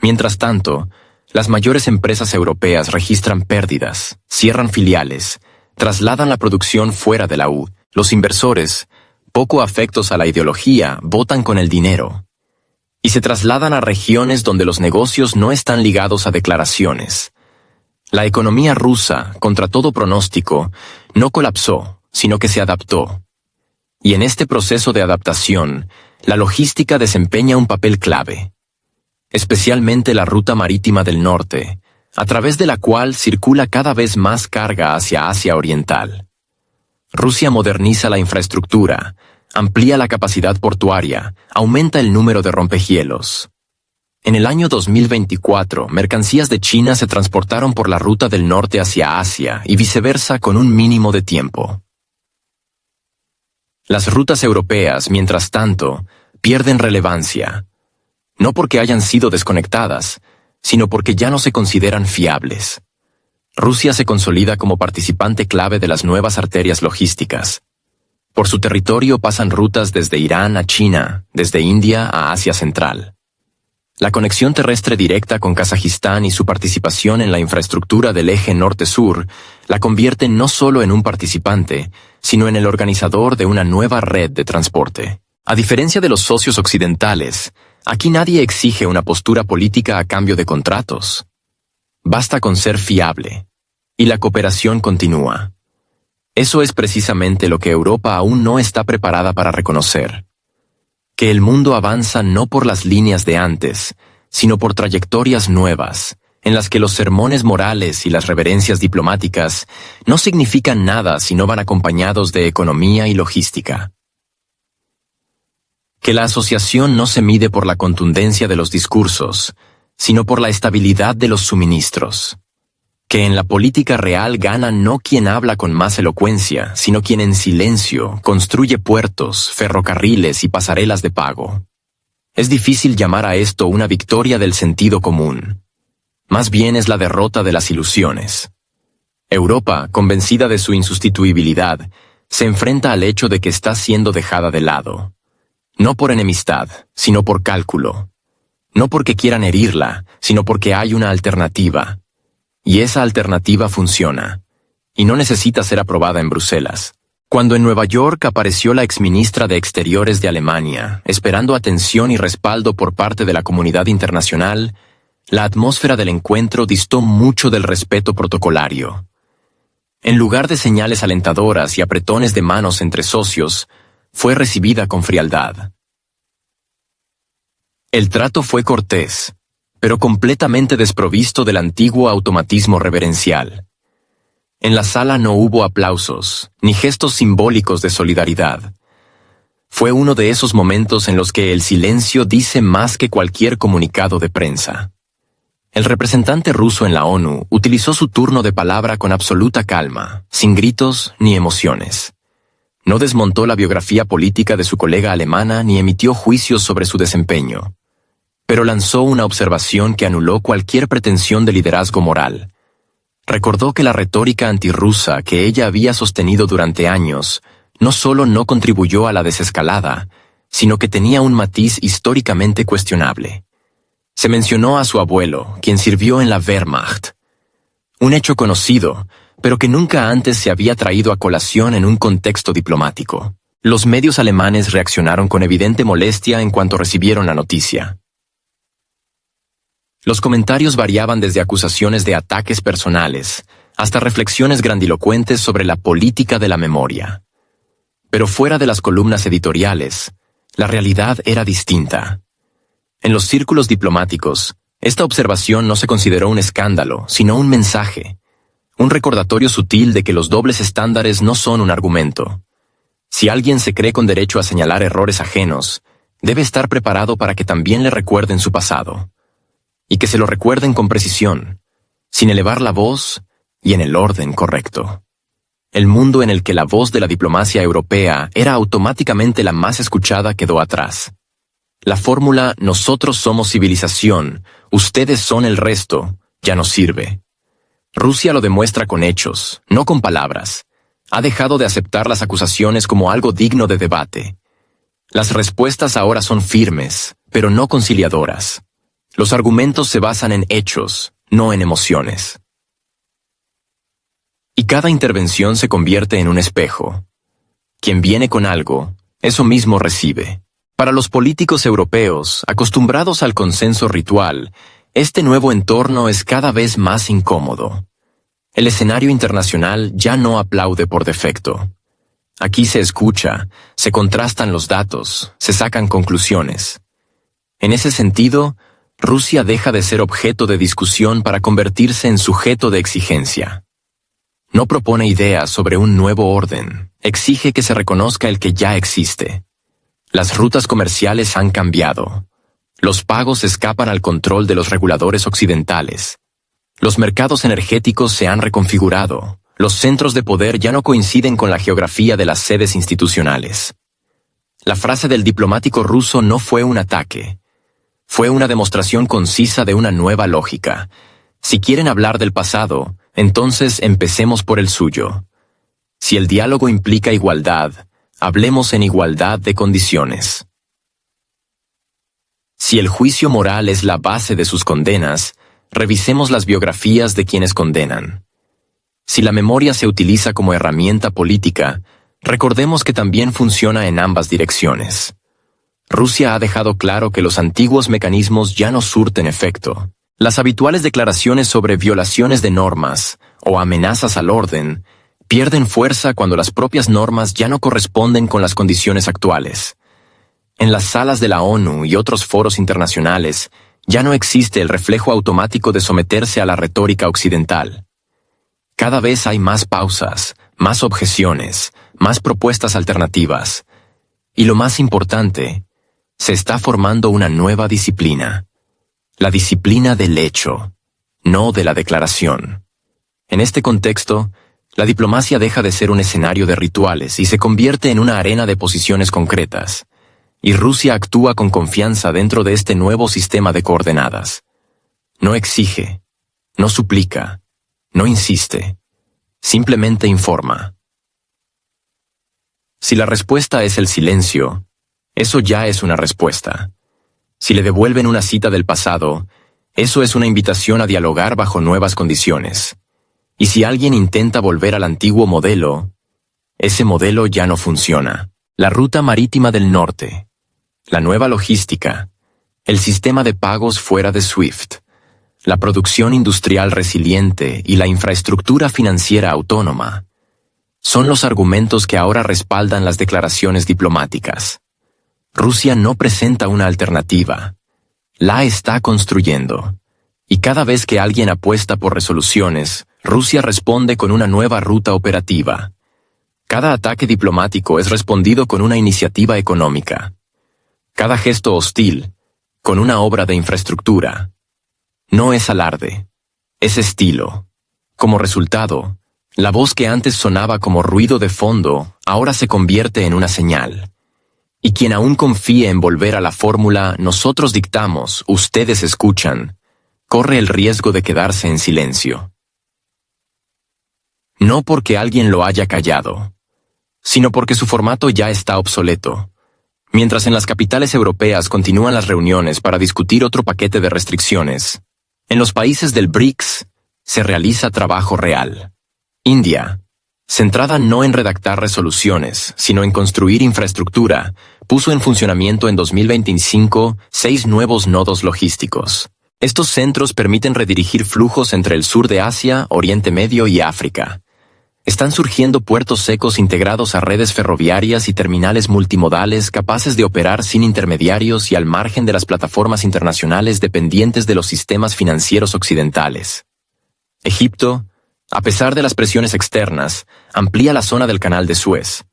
Mientras tanto, las mayores empresas europeas registran pérdidas, cierran filiales, trasladan la producción fuera de la UE. Los inversores, poco afectos a la ideología, votan con el dinero y se trasladan a regiones donde los negocios no están ligados a declaraciones. La economía rusa, contra todo pronóstico, no colapsó, sino que se adaptó. Y en este proceso de adaptación, la logística desempeña un papel clave. Especialmente la ruta marítima del norte, a través de la cual circula cada vez más carga hacia Asia Oriental. Rusia moderniza la infraestructura, amplía la capacidad portuaria, aumenta el número de rompehielos. En el año 2024, mercancías de China se transportaron por la ruta del norte hacia Asia y viceversa con un mínimo de tiempo. Las rutas europeas, mientras tanto, pierden relevancia, no porque hayan sido desconectadas, sino porque ya no se consideran fiables. Rusia se consolida como participante clave de las nuevas arterias logísticas. Por su territorio pasan rutas desde Irán a China, desde India a Asia Central. La conexión terrestre directa con Kazajistán y su participación en la infraestructura del eje norte-sur la convierte no solo en un participante, sino en el organizador de una nueva red de transporte. A diferencia de los socios occidentales, aquí nadie exige una postura política a cambio de contratos. Basta con ser fiable, y la cooperación continúa. Eso es precisamente lo que Europa aún no está preparada para reconocer. Que el mundo avanza no por las líneas de antes, sino por trayectorias nuevas, en las que los sermones morales y las reverencias diplomáticas no significan nada si no van acompañados de economía y logística. Que la asociación no se mide por la contundencia de los discursos, sino por la estabilidad de los suministros. Que en la política real gana no quien habla con más elocuencia, sino quien en silencio construye puertos, ferrocarriles y pasarelas de pago. Es difícil llamar a esto una victoria del sentido común. Más bien es la derrota de las ilusiones. Europa, convencida de su insustituibilidad, se enfrenta al hecho de que está siendo dejada de lado. No por enemistad, sino por cálculo. No porque quieran herirla, sino porque hay una alternativa. y esa alternativa funciona, y no necesita ser aprobada en Bruselas. Cuando en Nueva York apareció la exministra de Exteriores de Alemania, esperando atención y respaldo por parte de la comunidad internacional, la atmósfera del encuentro distó mucho del respeto protocolario. En lugar de señales alentadoras y apretones de manos entre socios, fue recibida con frialdad. El trato fue cortés, pero completamente desprovisto del antiguo automatismo reverencial. En la sala no hubo aplausos, ni gestos simbólicos de solidaridad. Fue uno de esos momentos en los que el silencio dice más que cualquier comunicado de prensa. El representante ruso en la ONU utilizó su turno de palabra con absoluta calma, sin gritos ni emociones. No desmontó la biografía política de su colega alemana ni emitió juicios sobre su desempeño, pero lanzó una observación que anuló cualquier pretensión de liderazgo moral. Recordó que la retórica antirrusa que ella había sostenido durante años no solo no contribuyó a la desescalada, sino que tenía un matiz históricamente cuestionable. Se mencionó a su abuelo, quien sirvió en la Wehrmacht. Un hecho conocido, pero que nunca antes se había traído a colación en un contexto diplomático. Los medios alemanes reaccionaron con evidente molestia en cuanto recibieron la noticia. Los comentarios variaban desde acusaciones de ataques personales hasta reflexiones grandilocuentes sobre la política de la memoria. Pero fuera de las columnas editoriales, la realidad era distinta. En los círculos diplomáticos, esta observación no se consideró un escándalo, sino un mensaje, un recordatorio sutil de que los dobles estándares no son un argumento. Si alguien se cree con derecho a señalar errores ajenos, debe estar preparado para que también le recuerden su pasado. Y que se lo recuerden con precisión, sin elevar la voz y en el orden correcto. El mundo en el que la voz de la diplomacia europea era automáticamente la más escuchada quedó atrás. La fórmula "nosotros somos civilización, ustedes son el resto" ya no sirve. Rusia lo demuestra con hechos, no con palabras. Ha dejado de aceptar las acusaciones como algo digno de debate. Las respuestas ahora son firmes, pero no conciliadoras. Los argumentos se basan en hechos, no en emociones. Y cada intervención se convierte en un espejo. Quien viene con algo, eso mismo recibe. Para los políticos europeos, acostumbrados al consenso ritual, este nuevo entorno es cada vez más incómodo. El escenario internacional ya no aplaude por defecto. Aquí se escucha, se contrastan los datos, se sacan conclusiones. En ese sentido, Rusia deja de ser objeto de discusión para convertirse en sujeto de exigencia. No propone ideas sobre un nuevo orden, exige que se reconozca el que ya existe. Las rutas comerciales han cambiado. Los pagos escapan al control de los reguladores occidentales. Los mercados energéticos se han reconfigurado. Los centros de poder ya no coinciden con la geografía de las sedes institucionales. La frase del diplomático ruso no fue un ataque. Fue una demostración concisa de una nueva lógica. Si quieren hablar del pasado, entonces empecemos por el suyo. Si el diálogo implica igualdad, hablemos en igualdad de condiciones. Si el juicio moral es la base de sus condenas, revisemos las biografías de quienes condenan. Si la memoria se utiliza como herramienta política, recordemos que también funciona en ambas direcciones. Rusia ha dejado claro que los antiguos mecanismos ya no surten efecto. Las habituales declaraciones sobre violaciones de normas o amenazas al orden pierden fuerza cuando las propias normas ya no corresponden con las condiciones actuales. En las salas de la ONU y otros foros internacionales ya no existe el reflejo automático de someterse a la retórica occidental. Cada vez hay más pausas, más objeciones, más propuestas alternativas. Y lo más importante, se está formando una nueva disciplina. La disciplina del hecho, no de la declaración. En este contexto, la diplomacia deja de ser un escenario de rituales y se convierte en una arena de posiciones concretas. Y Rusia actúa con confianza dentro de este nuevo sistema de coordenadas. No exige, no suplica, no insiste, simplemente informa. Si la respuesta es el silencio, eso ya es una respuesta. Si le devuelven una cita del pasado, Eso es una invitación a dialogar bajo nuevas condiciones. Y si alguien intenta volver al antiguo modelo, ese modelo ya no funciona. La ruta marítima del norte, la nueva logística, el sistema de pagos fuera de SWIFT, la producción industrial resiliente y la infraestructura financiera autónoma son los argumentos que ahora respaldan las declaraciones diplomáticas. Rusia no presenta una alternativa, la está construyendo. Y cada vez que alguien apuesta por resoluciones, Rusia responde con una nueva ruta operativa. Cada ataque diplomático es respondido con una iniciativa económica. Cada gesto hostil, con una obra de infraestructura. No es alarde, es estilo. Como resultado, la voz que antes sonaba como ruido de fondo, ahora se convierte en una señal. Y quien aún confíe en volver a la fórmula "nosotros dictamos, ustedes escuchan", corre el riesgo de quedarse en silencio. No porque alguien lo haya callado, sino porque su formato ya está obsoleto. Mientras en las capitales europeas continúan las reuniones para discutir otro paquete de restricciones, en los países del BRICS se realiza trabajo real. India, centrada no en redactar resoluciones, sino en construir infraestructura, puso en funcionamiento en 2025 6 nuevos nodos logísticos. Estos centros permiten redirigir flujos entre el sur de Asia, Oriente Medio y África. Están surgiendo puertos secos integrados a redes ferroviarias y terminales multimodales capaces de operar sin intermediarios y al margen de las plataformas internacionales dependientes de los sistemas financieros occidentales. Egipto, a pesar de las presiones externas, amplía la zona del Canal de Suez.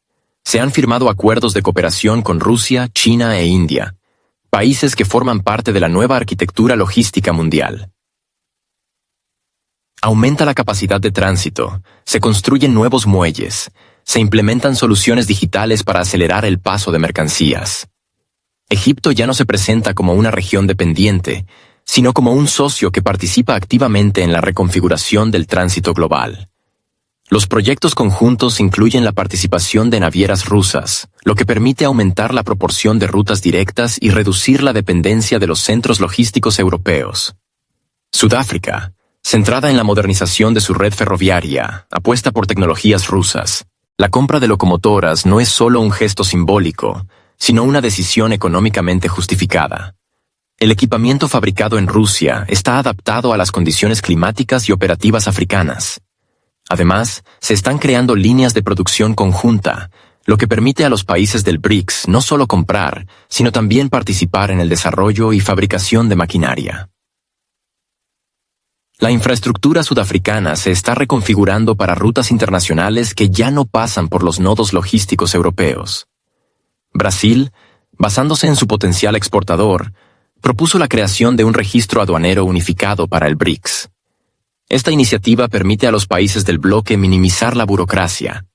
Se han firmado acuerdos de cooperación con Rusia, China e India, países que forman parte de la nueva arquitectura logística mundial. Aumenta la capacidad de tránsito, se construyen nuevos muelles, se implementan soluciones digitales para acelerar el paso de mercancías. Egipto ya no se presenta como una región dependiente, sino como un socio que participa activamente en la reconfiguración del tránsito global. Los proyectos conjuntos incluyen la participación de navieras rusas, lo que permite aumentar la proporción de rutas directas y reducir la dependencia de los centros logísticos europeos. Sudáfrica, centrada en la modernización de su red ferroviaria, apuesta por tecnologías rusas. La compra de locomotoras no es solo un gesto simbólico, sino una decisión económicamente justificada. El equipamiento fabricado en Rusia está adaptado a las condiciones climáticas y operativas africanas. Además, se están creando líneas de producción conjunta, lo que permite a los países del BRICS no solo comprar, sino también participar en el desarrollo y fabricación de maquinaria. La infraestructura sudafricana se está reconfigurando para rutas internacionales que ya no pasan por los nodos logísticos europeos. Brasil, basándose en su potencial exportador, propuso la creación de un registro aduanero unificado para el BRICS. Esta iniciativa permite a los países del bloque minimizar la burocracia,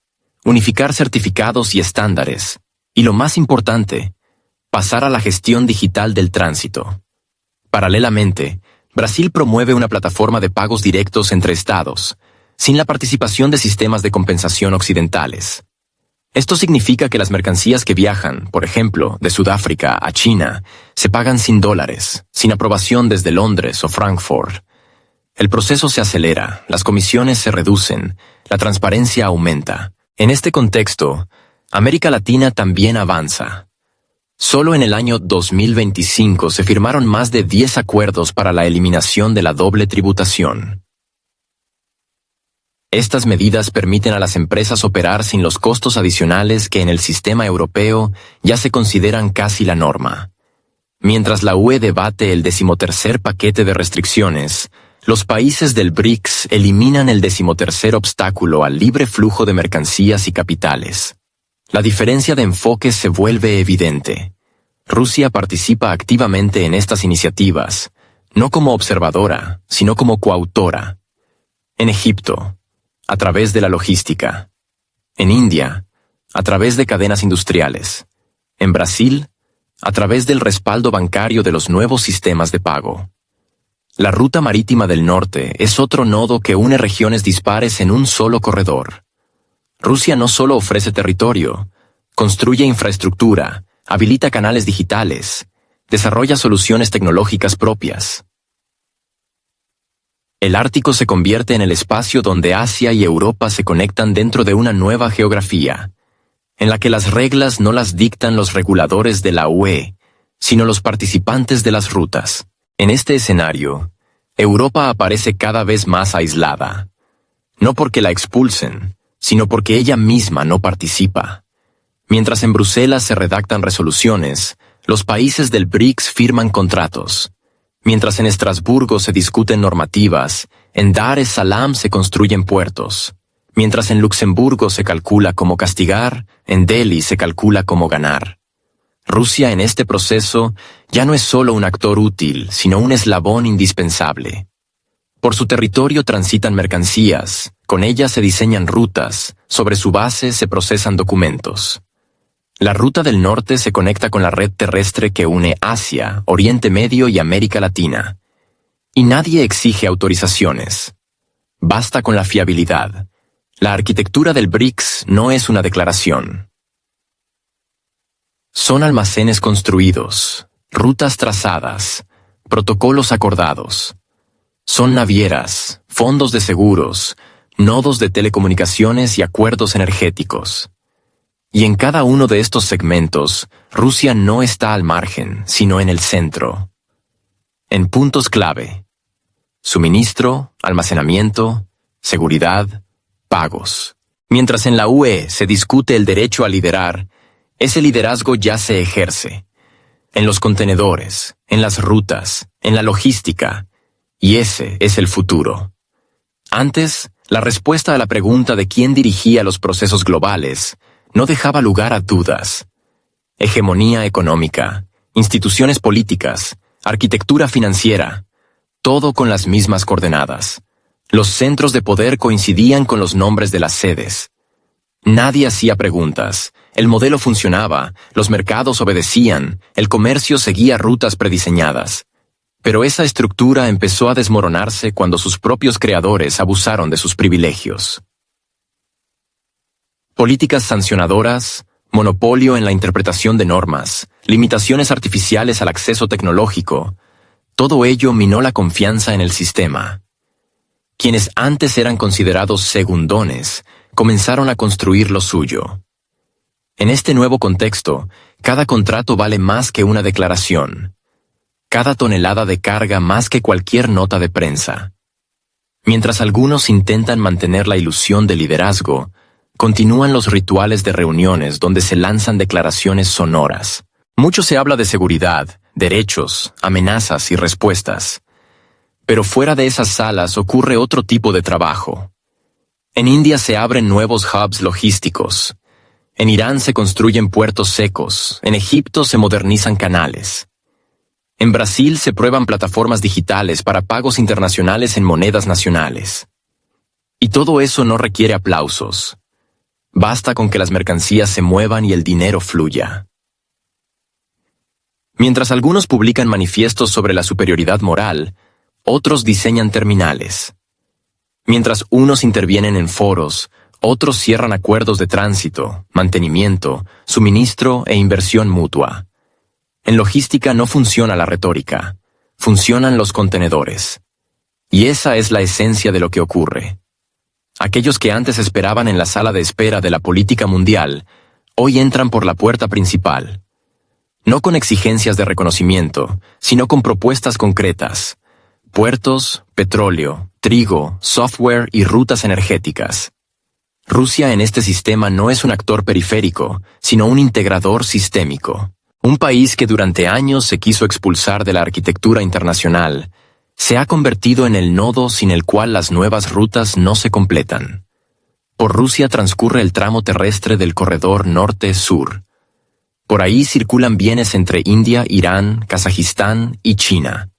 unificar certificados y estándares, y lo más importante, pasar a la gestión digital del tránsito. Paralelamente, Brasil promueve una plataforma de pagos directos entre estados, sin la participación de sistemas de compensación occidentales. Esto significa que las mercancías que viajan, por ejemplo, de Sudáfrica a China, se pagan sin dólares, sin aprobación desde Londres o Frankfurt. El proceso se acelera, las comisiones se reducen, la transparencia aumenta. En este contexto, América Latina también avanza. Solo en el año 2025 se firmaron más de 10 acuerdos para la eliminación de la doble tributación. Estas medidas permiten a las empresas operar sin los costos adicionales que en el sistema europeo ya se consideran casi la norma. Mientras la UE debate el 13º paquete de restricciones, los países del BRICS eliminan el 13º obstáculo al libre flujo de mercancías y capitales. La diferencia de enfoque se vuelve evidente. Rusia participa activamente en estas iniciativas, no como observadora, sino como coautora. En Egipto, a través de la logística. En India, a través de cadenas industriales. En Brasil, a través del respaldo bancario de los nuevos sistemas de pago. La ruta marítima del norte es otro nodo que une regiones dispares en un solo corredor. Rusia no solo ofrece territorio, construye infraestructura, habilita canales digitales, desarrolla soluciones tecnológicas propias. El Ártico se convierte en el espacio donde Asia y Europa se conectan dentro de una nueva geografía, en la que las reglas no las dictan los reguladores de la UE, sino los participantes de las rutas. En este escenario, Europa aparece cada vez más aislada, no porque la expulsen, sino porque ella misma no participa. Mientras en Bruselas se redactan resoluciones, los países del BRICS firman contratos. Mientras en Estrasburgo se discuten normativas, en Dar es Salaam se construyen puertos. Mientras en Luxemburgo se calcula cómo castigar, en Delhi se calcula cómo ganar. Rusia en este proceso ya no es solo un actor útil, sino un eslabón indispensable. Por su territorio transitan mercancías, con ellas se diseñan rutas, sobre su base se procesan documentos. La Ruta del Norte se conecta con la red terrestre que une Asia, Oriente Medio y América Latina. Y nadie exige autorizaciones. Basta con la fiabilidad. La arquitectura del BRICS no es una declaración. Son almacenes construidos, rutas trazadas, protocolos acordados. Son navieras, fondos de seguros, nodos de telecomunicaciones y acuerdos energéticos. Y en cada uno de estos segmentos, Rusia no está al margen, sino en el centro. En puntos clave: suministro, almacenamiento, seguridad, pagos. Mientras en la UE se discute el derecho a liderar, ese liderazgo ya se ejerce. En los contenedores, en las rutas, en la logística. Y ese es el futuro. Antes, la respuesta a la pregunta de quién dirigía los procesos globales no dejaba lugar a dudas. Hegemonía económica, instituciones políticas, arquitectura financiera, todo con las mismas coordenadas. Los centros de poder coincidían con los nombres de las sedes. Nadie hacía preguntas, el modelo funcionaba, los mercados obedecían, el comercio seguía rutas prediseñadas. Pero esa estructura empezó a desmoronarse cuando sus propios creadores abusaron de sus privilegios. Políticas sancionadoras, monopolio en la interpretación de normas, limitaciones artificiales al acceso tecnológico, todo ello minó la confianza en el sistema. Quienes antes eran considerados segundones, comenzaron a construir lo suyo. En este nuevo contexto, cada contrato vale más que una declaración. Cada tonelada de carga más que cualquier nota de prensa. Mientras algunos intentan mantener la ilusión de liderazgo, continúan los rituales de reuniones donde se lanzan declaraciones sonoras. Mucho se habla de seguridad, derechos, amenazas y respuestas. Pero fuera de esas salas ocurre otro tipo de trabajo. En India se abren nuevos hubs logísticos. En Irán se construyen puertos secos. En Egipto se modernizan canales. En Brasil se prueban plataformas digitales para pagos internacionales en monedas nacionales. Y todo eso no requiere aplausos. Basta con que las mercancías se muevan y el dinero fluya. Mientras algunos publican manifiestos sobre la superioridad moral, otros diseñan terminales. Mientras unos intervienen en foros, otros cierran acuerdos de tránsito, mantenimiento, suministro e inversión mutua. En logística no funciona la retórica, funcionan los contenedores. Y esa es la esencia de lo que ocurre. Aquellos que antes esperaban en la sala de espera de la política mundial, hoy entran por la puerta principal. No con exigencias de reconocimiento, sino con propuestas concretas. Puertos, petróleo, trigo, software y rutas energéticas. Rusia en este sistema no es un actor periférico, sino un integrador sistémico. Un país que durante años se quiso expulsar de la arquitectura internacional, se ha convertido en el nodo sin el cual las nuevas rutas no se completan. Por Rusia transcurre el tramo terrestre del corredor norte-sur. Por ahí circulan bienes entre India, Irán, Kazajistán y China.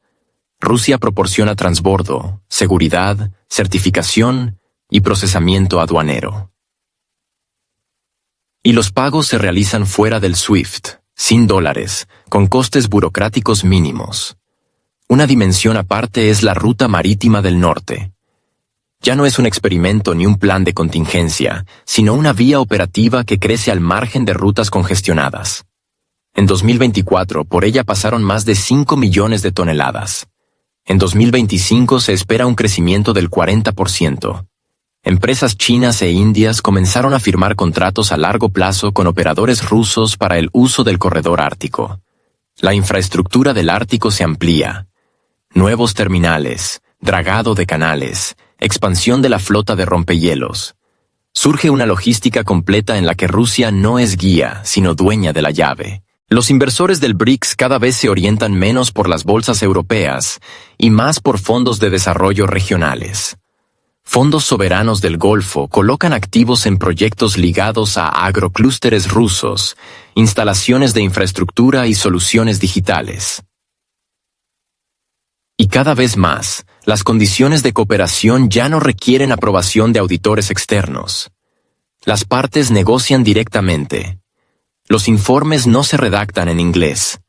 Rusia proporciona transbordo, seguridad, certificación y procesamiento aduanero. Y los pagos se realizan fuera del SWIFT, sin dólares, con costes burocráticos mínimos. Una dimensión aparte es la ruta marítima del norte. Ya no es un experimento ni un plan de contingencia, sino una vía operativa que crece al margen de rutas congestionadas. En 2024, por ella pasaron más de 5 millones de toneladas. En 2025 se espera un crecimiento del 40%. Empresas chinas e indias comenzaron a firmar contratos a largo plazo con operadores rusos para el uso del corredor ártico. La infraestructura del Ártico se amplía. Nuevos terminales, dragado de canales, expansión de la flota de rompehielos. Surge una logística completa en la que Rusia no es guía, sino dueña de la llave. Los inversores del BRICS cada vez se orientan menos por las bolsas europeas y más por fondos de desarrollo regionales. Fondos soberanos del Golfo colocan activos en proyectos ligados a agroclústeres rusos, instalaciones de infraestructura y soluciones digitales. Y cada vez más, las condiciones de cooperación ya no requieren aprobación de auditores externos. Las partes negocian directamente. Los informes no se redactan en inglés.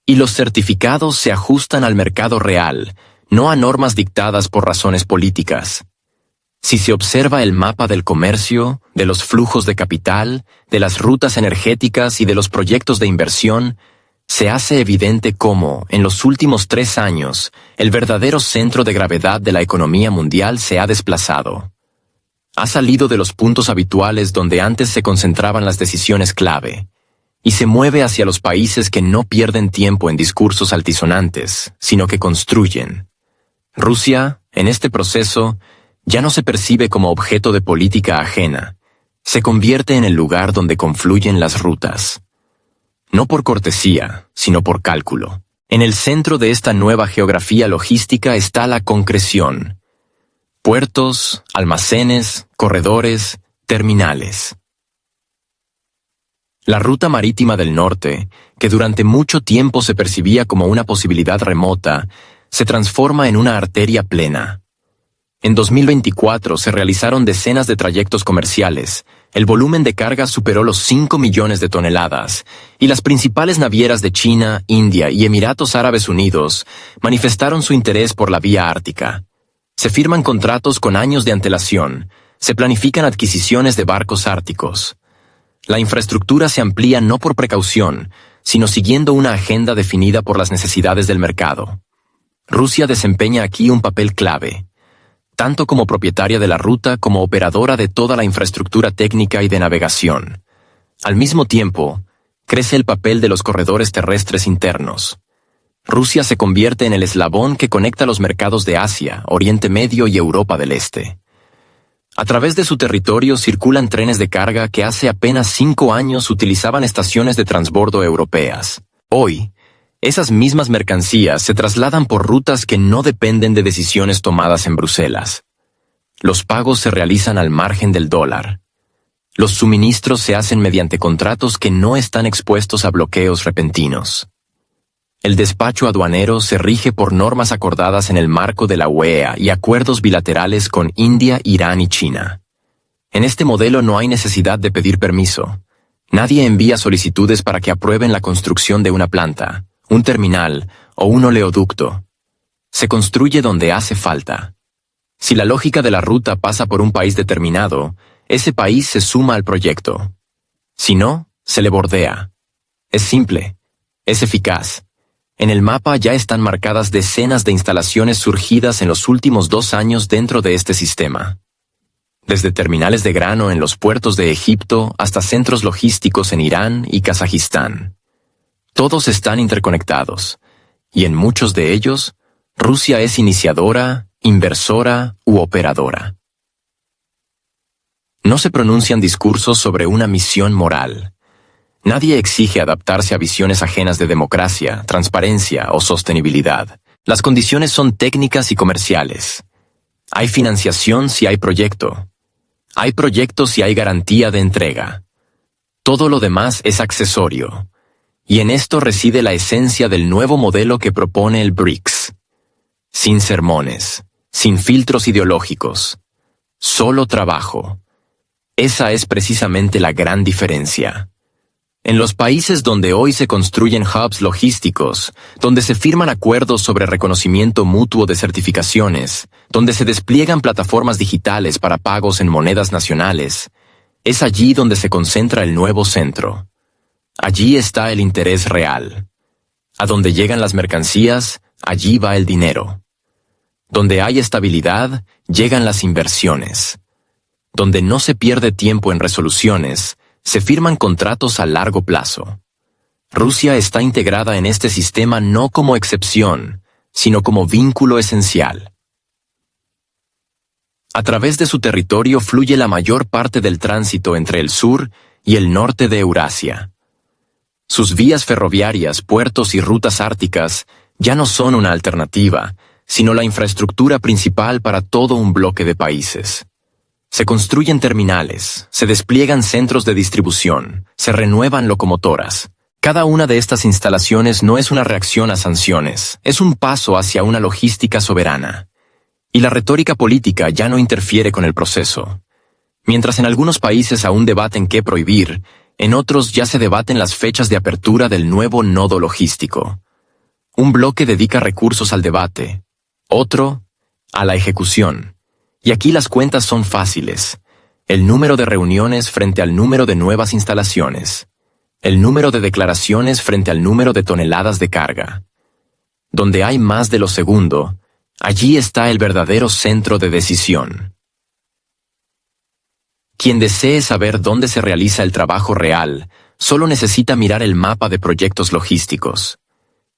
Y los certificados se ajustan al mercado real, no a normas dictadas por razones políticas. Si se observa el mapa del comercio, de los flujos de capital, de las rutas energéticas y de los proyectos de inversión, se hace evidente cómo, en los últimos 3 años, el verdadero centro de gravedad de la economía mundial se ha desplazado. Ha salido de los puntos habituales donde antes se concentraban las decisiones clave, y se mueve hacia los países que no pierden tiempo en discursos altisonantes, sino que construyen. Rusia, en este proceso, ya no se percibe como objeto de política ajena, se convierte en el lugar donde confluyen las rutas. No por cortesía, sino por cálculo. En el centro de esta nueva geografía logística está la concreción. Puertos, almacenes, corredores, terminales. La ruta marítima del norte, que durante mucho tiempo se percibía como una posibilidad remota, se transforma en una arteria plena. En 2024 se realizaron decenas de trayectos comerciales, el volumen de carga superó los 5 millones de toneladas, y las principales navieras de China, India y Emiratos Árabes Unidos manifestaron su interés por la vía ártica. Se firman contratos con años de antelación, se planifican adquisiciones de barcos árticos. La infraestructura se amplía no por precaución, sino siguiendo una agenda definida por las necesidades del mercado. Rusia desempeña aquí un papel clave, tanto como propietaria de la ruta como operadora de toda la infraestructura técnica y de navegación. Al mismo tiempo, crece el papel de los corredores terrestres internos. Rusia se convierte en el eslabón que conecta los mercados de Asia, Oriente Medio y Europa del Este. A través de su territorio circulan trenes de carga que hace apenas 5 años utilizaban estaciones de transbordo europeas. Hoy, esas mismas mercancías se trasladan por rutas que no dependen de decisiones tomadas en Bruselas. Los pagos se realizan al margen del dólar. Los suministros se hacen mediante contratos que no están expuestos a bloqueos repentinos. El despacho aduanero se rige por normas acordadas en el marco de la UEA y acuerdos bilaterales con India, Irán y China. En este modelo no hay necesidad de pedir permiso. Nadie envía solicitudes para que aprueben la construcción de una planta, un terminal o un oleoducto. Se construye donde hace falta. Si la lógica de la ruta pasa por un país determinado, ese país se suma al proyecto. Si no, se le bordea. Es simple. Es eficaz. En el mapa ya están marcadas decenas de instalaciones surgidas en los últimos 2 años dentro de este sistema. Desde terminales de grano en los puertos de Egipto hasta centros logísticos en Irán y Kazajistán. Todos están interconectados, y en muchos de ellos, Rusia es iniciadora, inversora u operadora. No se pronuncian discursos sobre una misión moral. Nadie exige adaptarse a visiones ajenas de democracia, transparencia o sostenibilidad. Las condiciones son técnicas y comerciales. Hay financiación si hay proyecto. Hay proyectos si hay garantía de entrega. Todo lo demás es accesorio. Y en esto reside la esencia del nuevo modelo que propone el BRICS. Sin sermones, sin filtros ideológicos. Solo trabajo. Esa es precisamente la gran diferencia. En los países donde hoy se construyen hubs logísticos, donde se firman acuerdos sobre reconocimiento mutuo de certificaciones, donde se despliegan plataformas digitales para pagos en monedas nacionales, es allí donde se concentra el nuevo centro. Allí está el interés real. A donde llegan las mercancías, allí va el dinero. Donde hay estabilidad, llegan las inversiones. Donde no se pierde tiempo en resoluciones, se firman contratos a largo plazo. Rusia está integrada en este sistema no como excepción, sino como vínculo esencial. A través de su territorio fluye la mayor parte del tránsito entre el sur y el norte de Eurasia. Sus vías ferroviarias, puertos y rutas árticas ya no son una alternativa, sino la infraestructura principal para todo un bloque de países. Se construyen terminales, se despliegan centros de distribución, se renuevan locomotoras. Cada una de estas instalaciones no es una reacción a sanciones, es un paso hacia una logística soberana. Y la retórica política ya no interfiere con el proceso. Mientras en algunos países aún debaten qué prohibir, en otros ya se debaten las fechas de apertura del nuevo nodo logístico. Un bloque dedica recursos al debate, otro a la ejecución. Y aquí las cuentas son fáciles. El número de reuniones frente al número de nuevas instalaciones. El número de declaraciones frente al número de toneladas de carga. Donde hay más de lo segundo, allí está el verdadero centro de decisión. Quien desee saber dónde se realiza el trabajo real, solo necesita mirar el mapa de proyectos logísticos.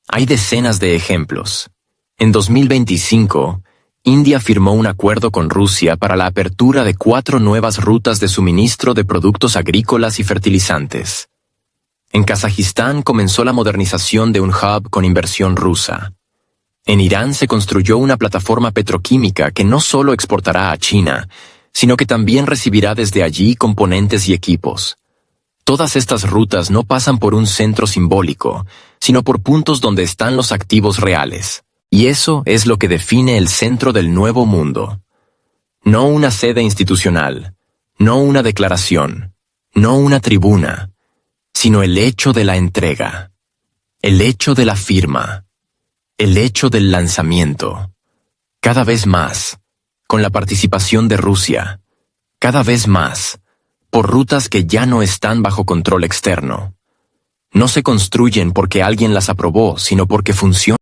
Hay decenas de ejemplos. En 2025, India firmó un acuerdo con Rusia para la apertura de 4 nuevas rutas de suministro de productos agrícolas y fertilizantes. En Kazajistán comenzó la modernización de un hub con inversión rusa. En Irán se construyó una plataforma petroquímica que no solo exportará a China, sino que también recibirá desde allí componentes y equipos. Todas estas rutas no pasan por un centro simbólico, sino por puntos donde están los activos reales. Y eso es lo que define el centro del nuevo mundo. No una sede institucional, no una declaración, no una tribuna, sino el hecho de la entrega, el hecho de la firma, el hecho del lanzamiento. Cada vez más, con la participación de Rusia, cada vez más, por rutas que ya no están bajo control externo. No se construyen porque alguien las aprobó, sino porque funcionan.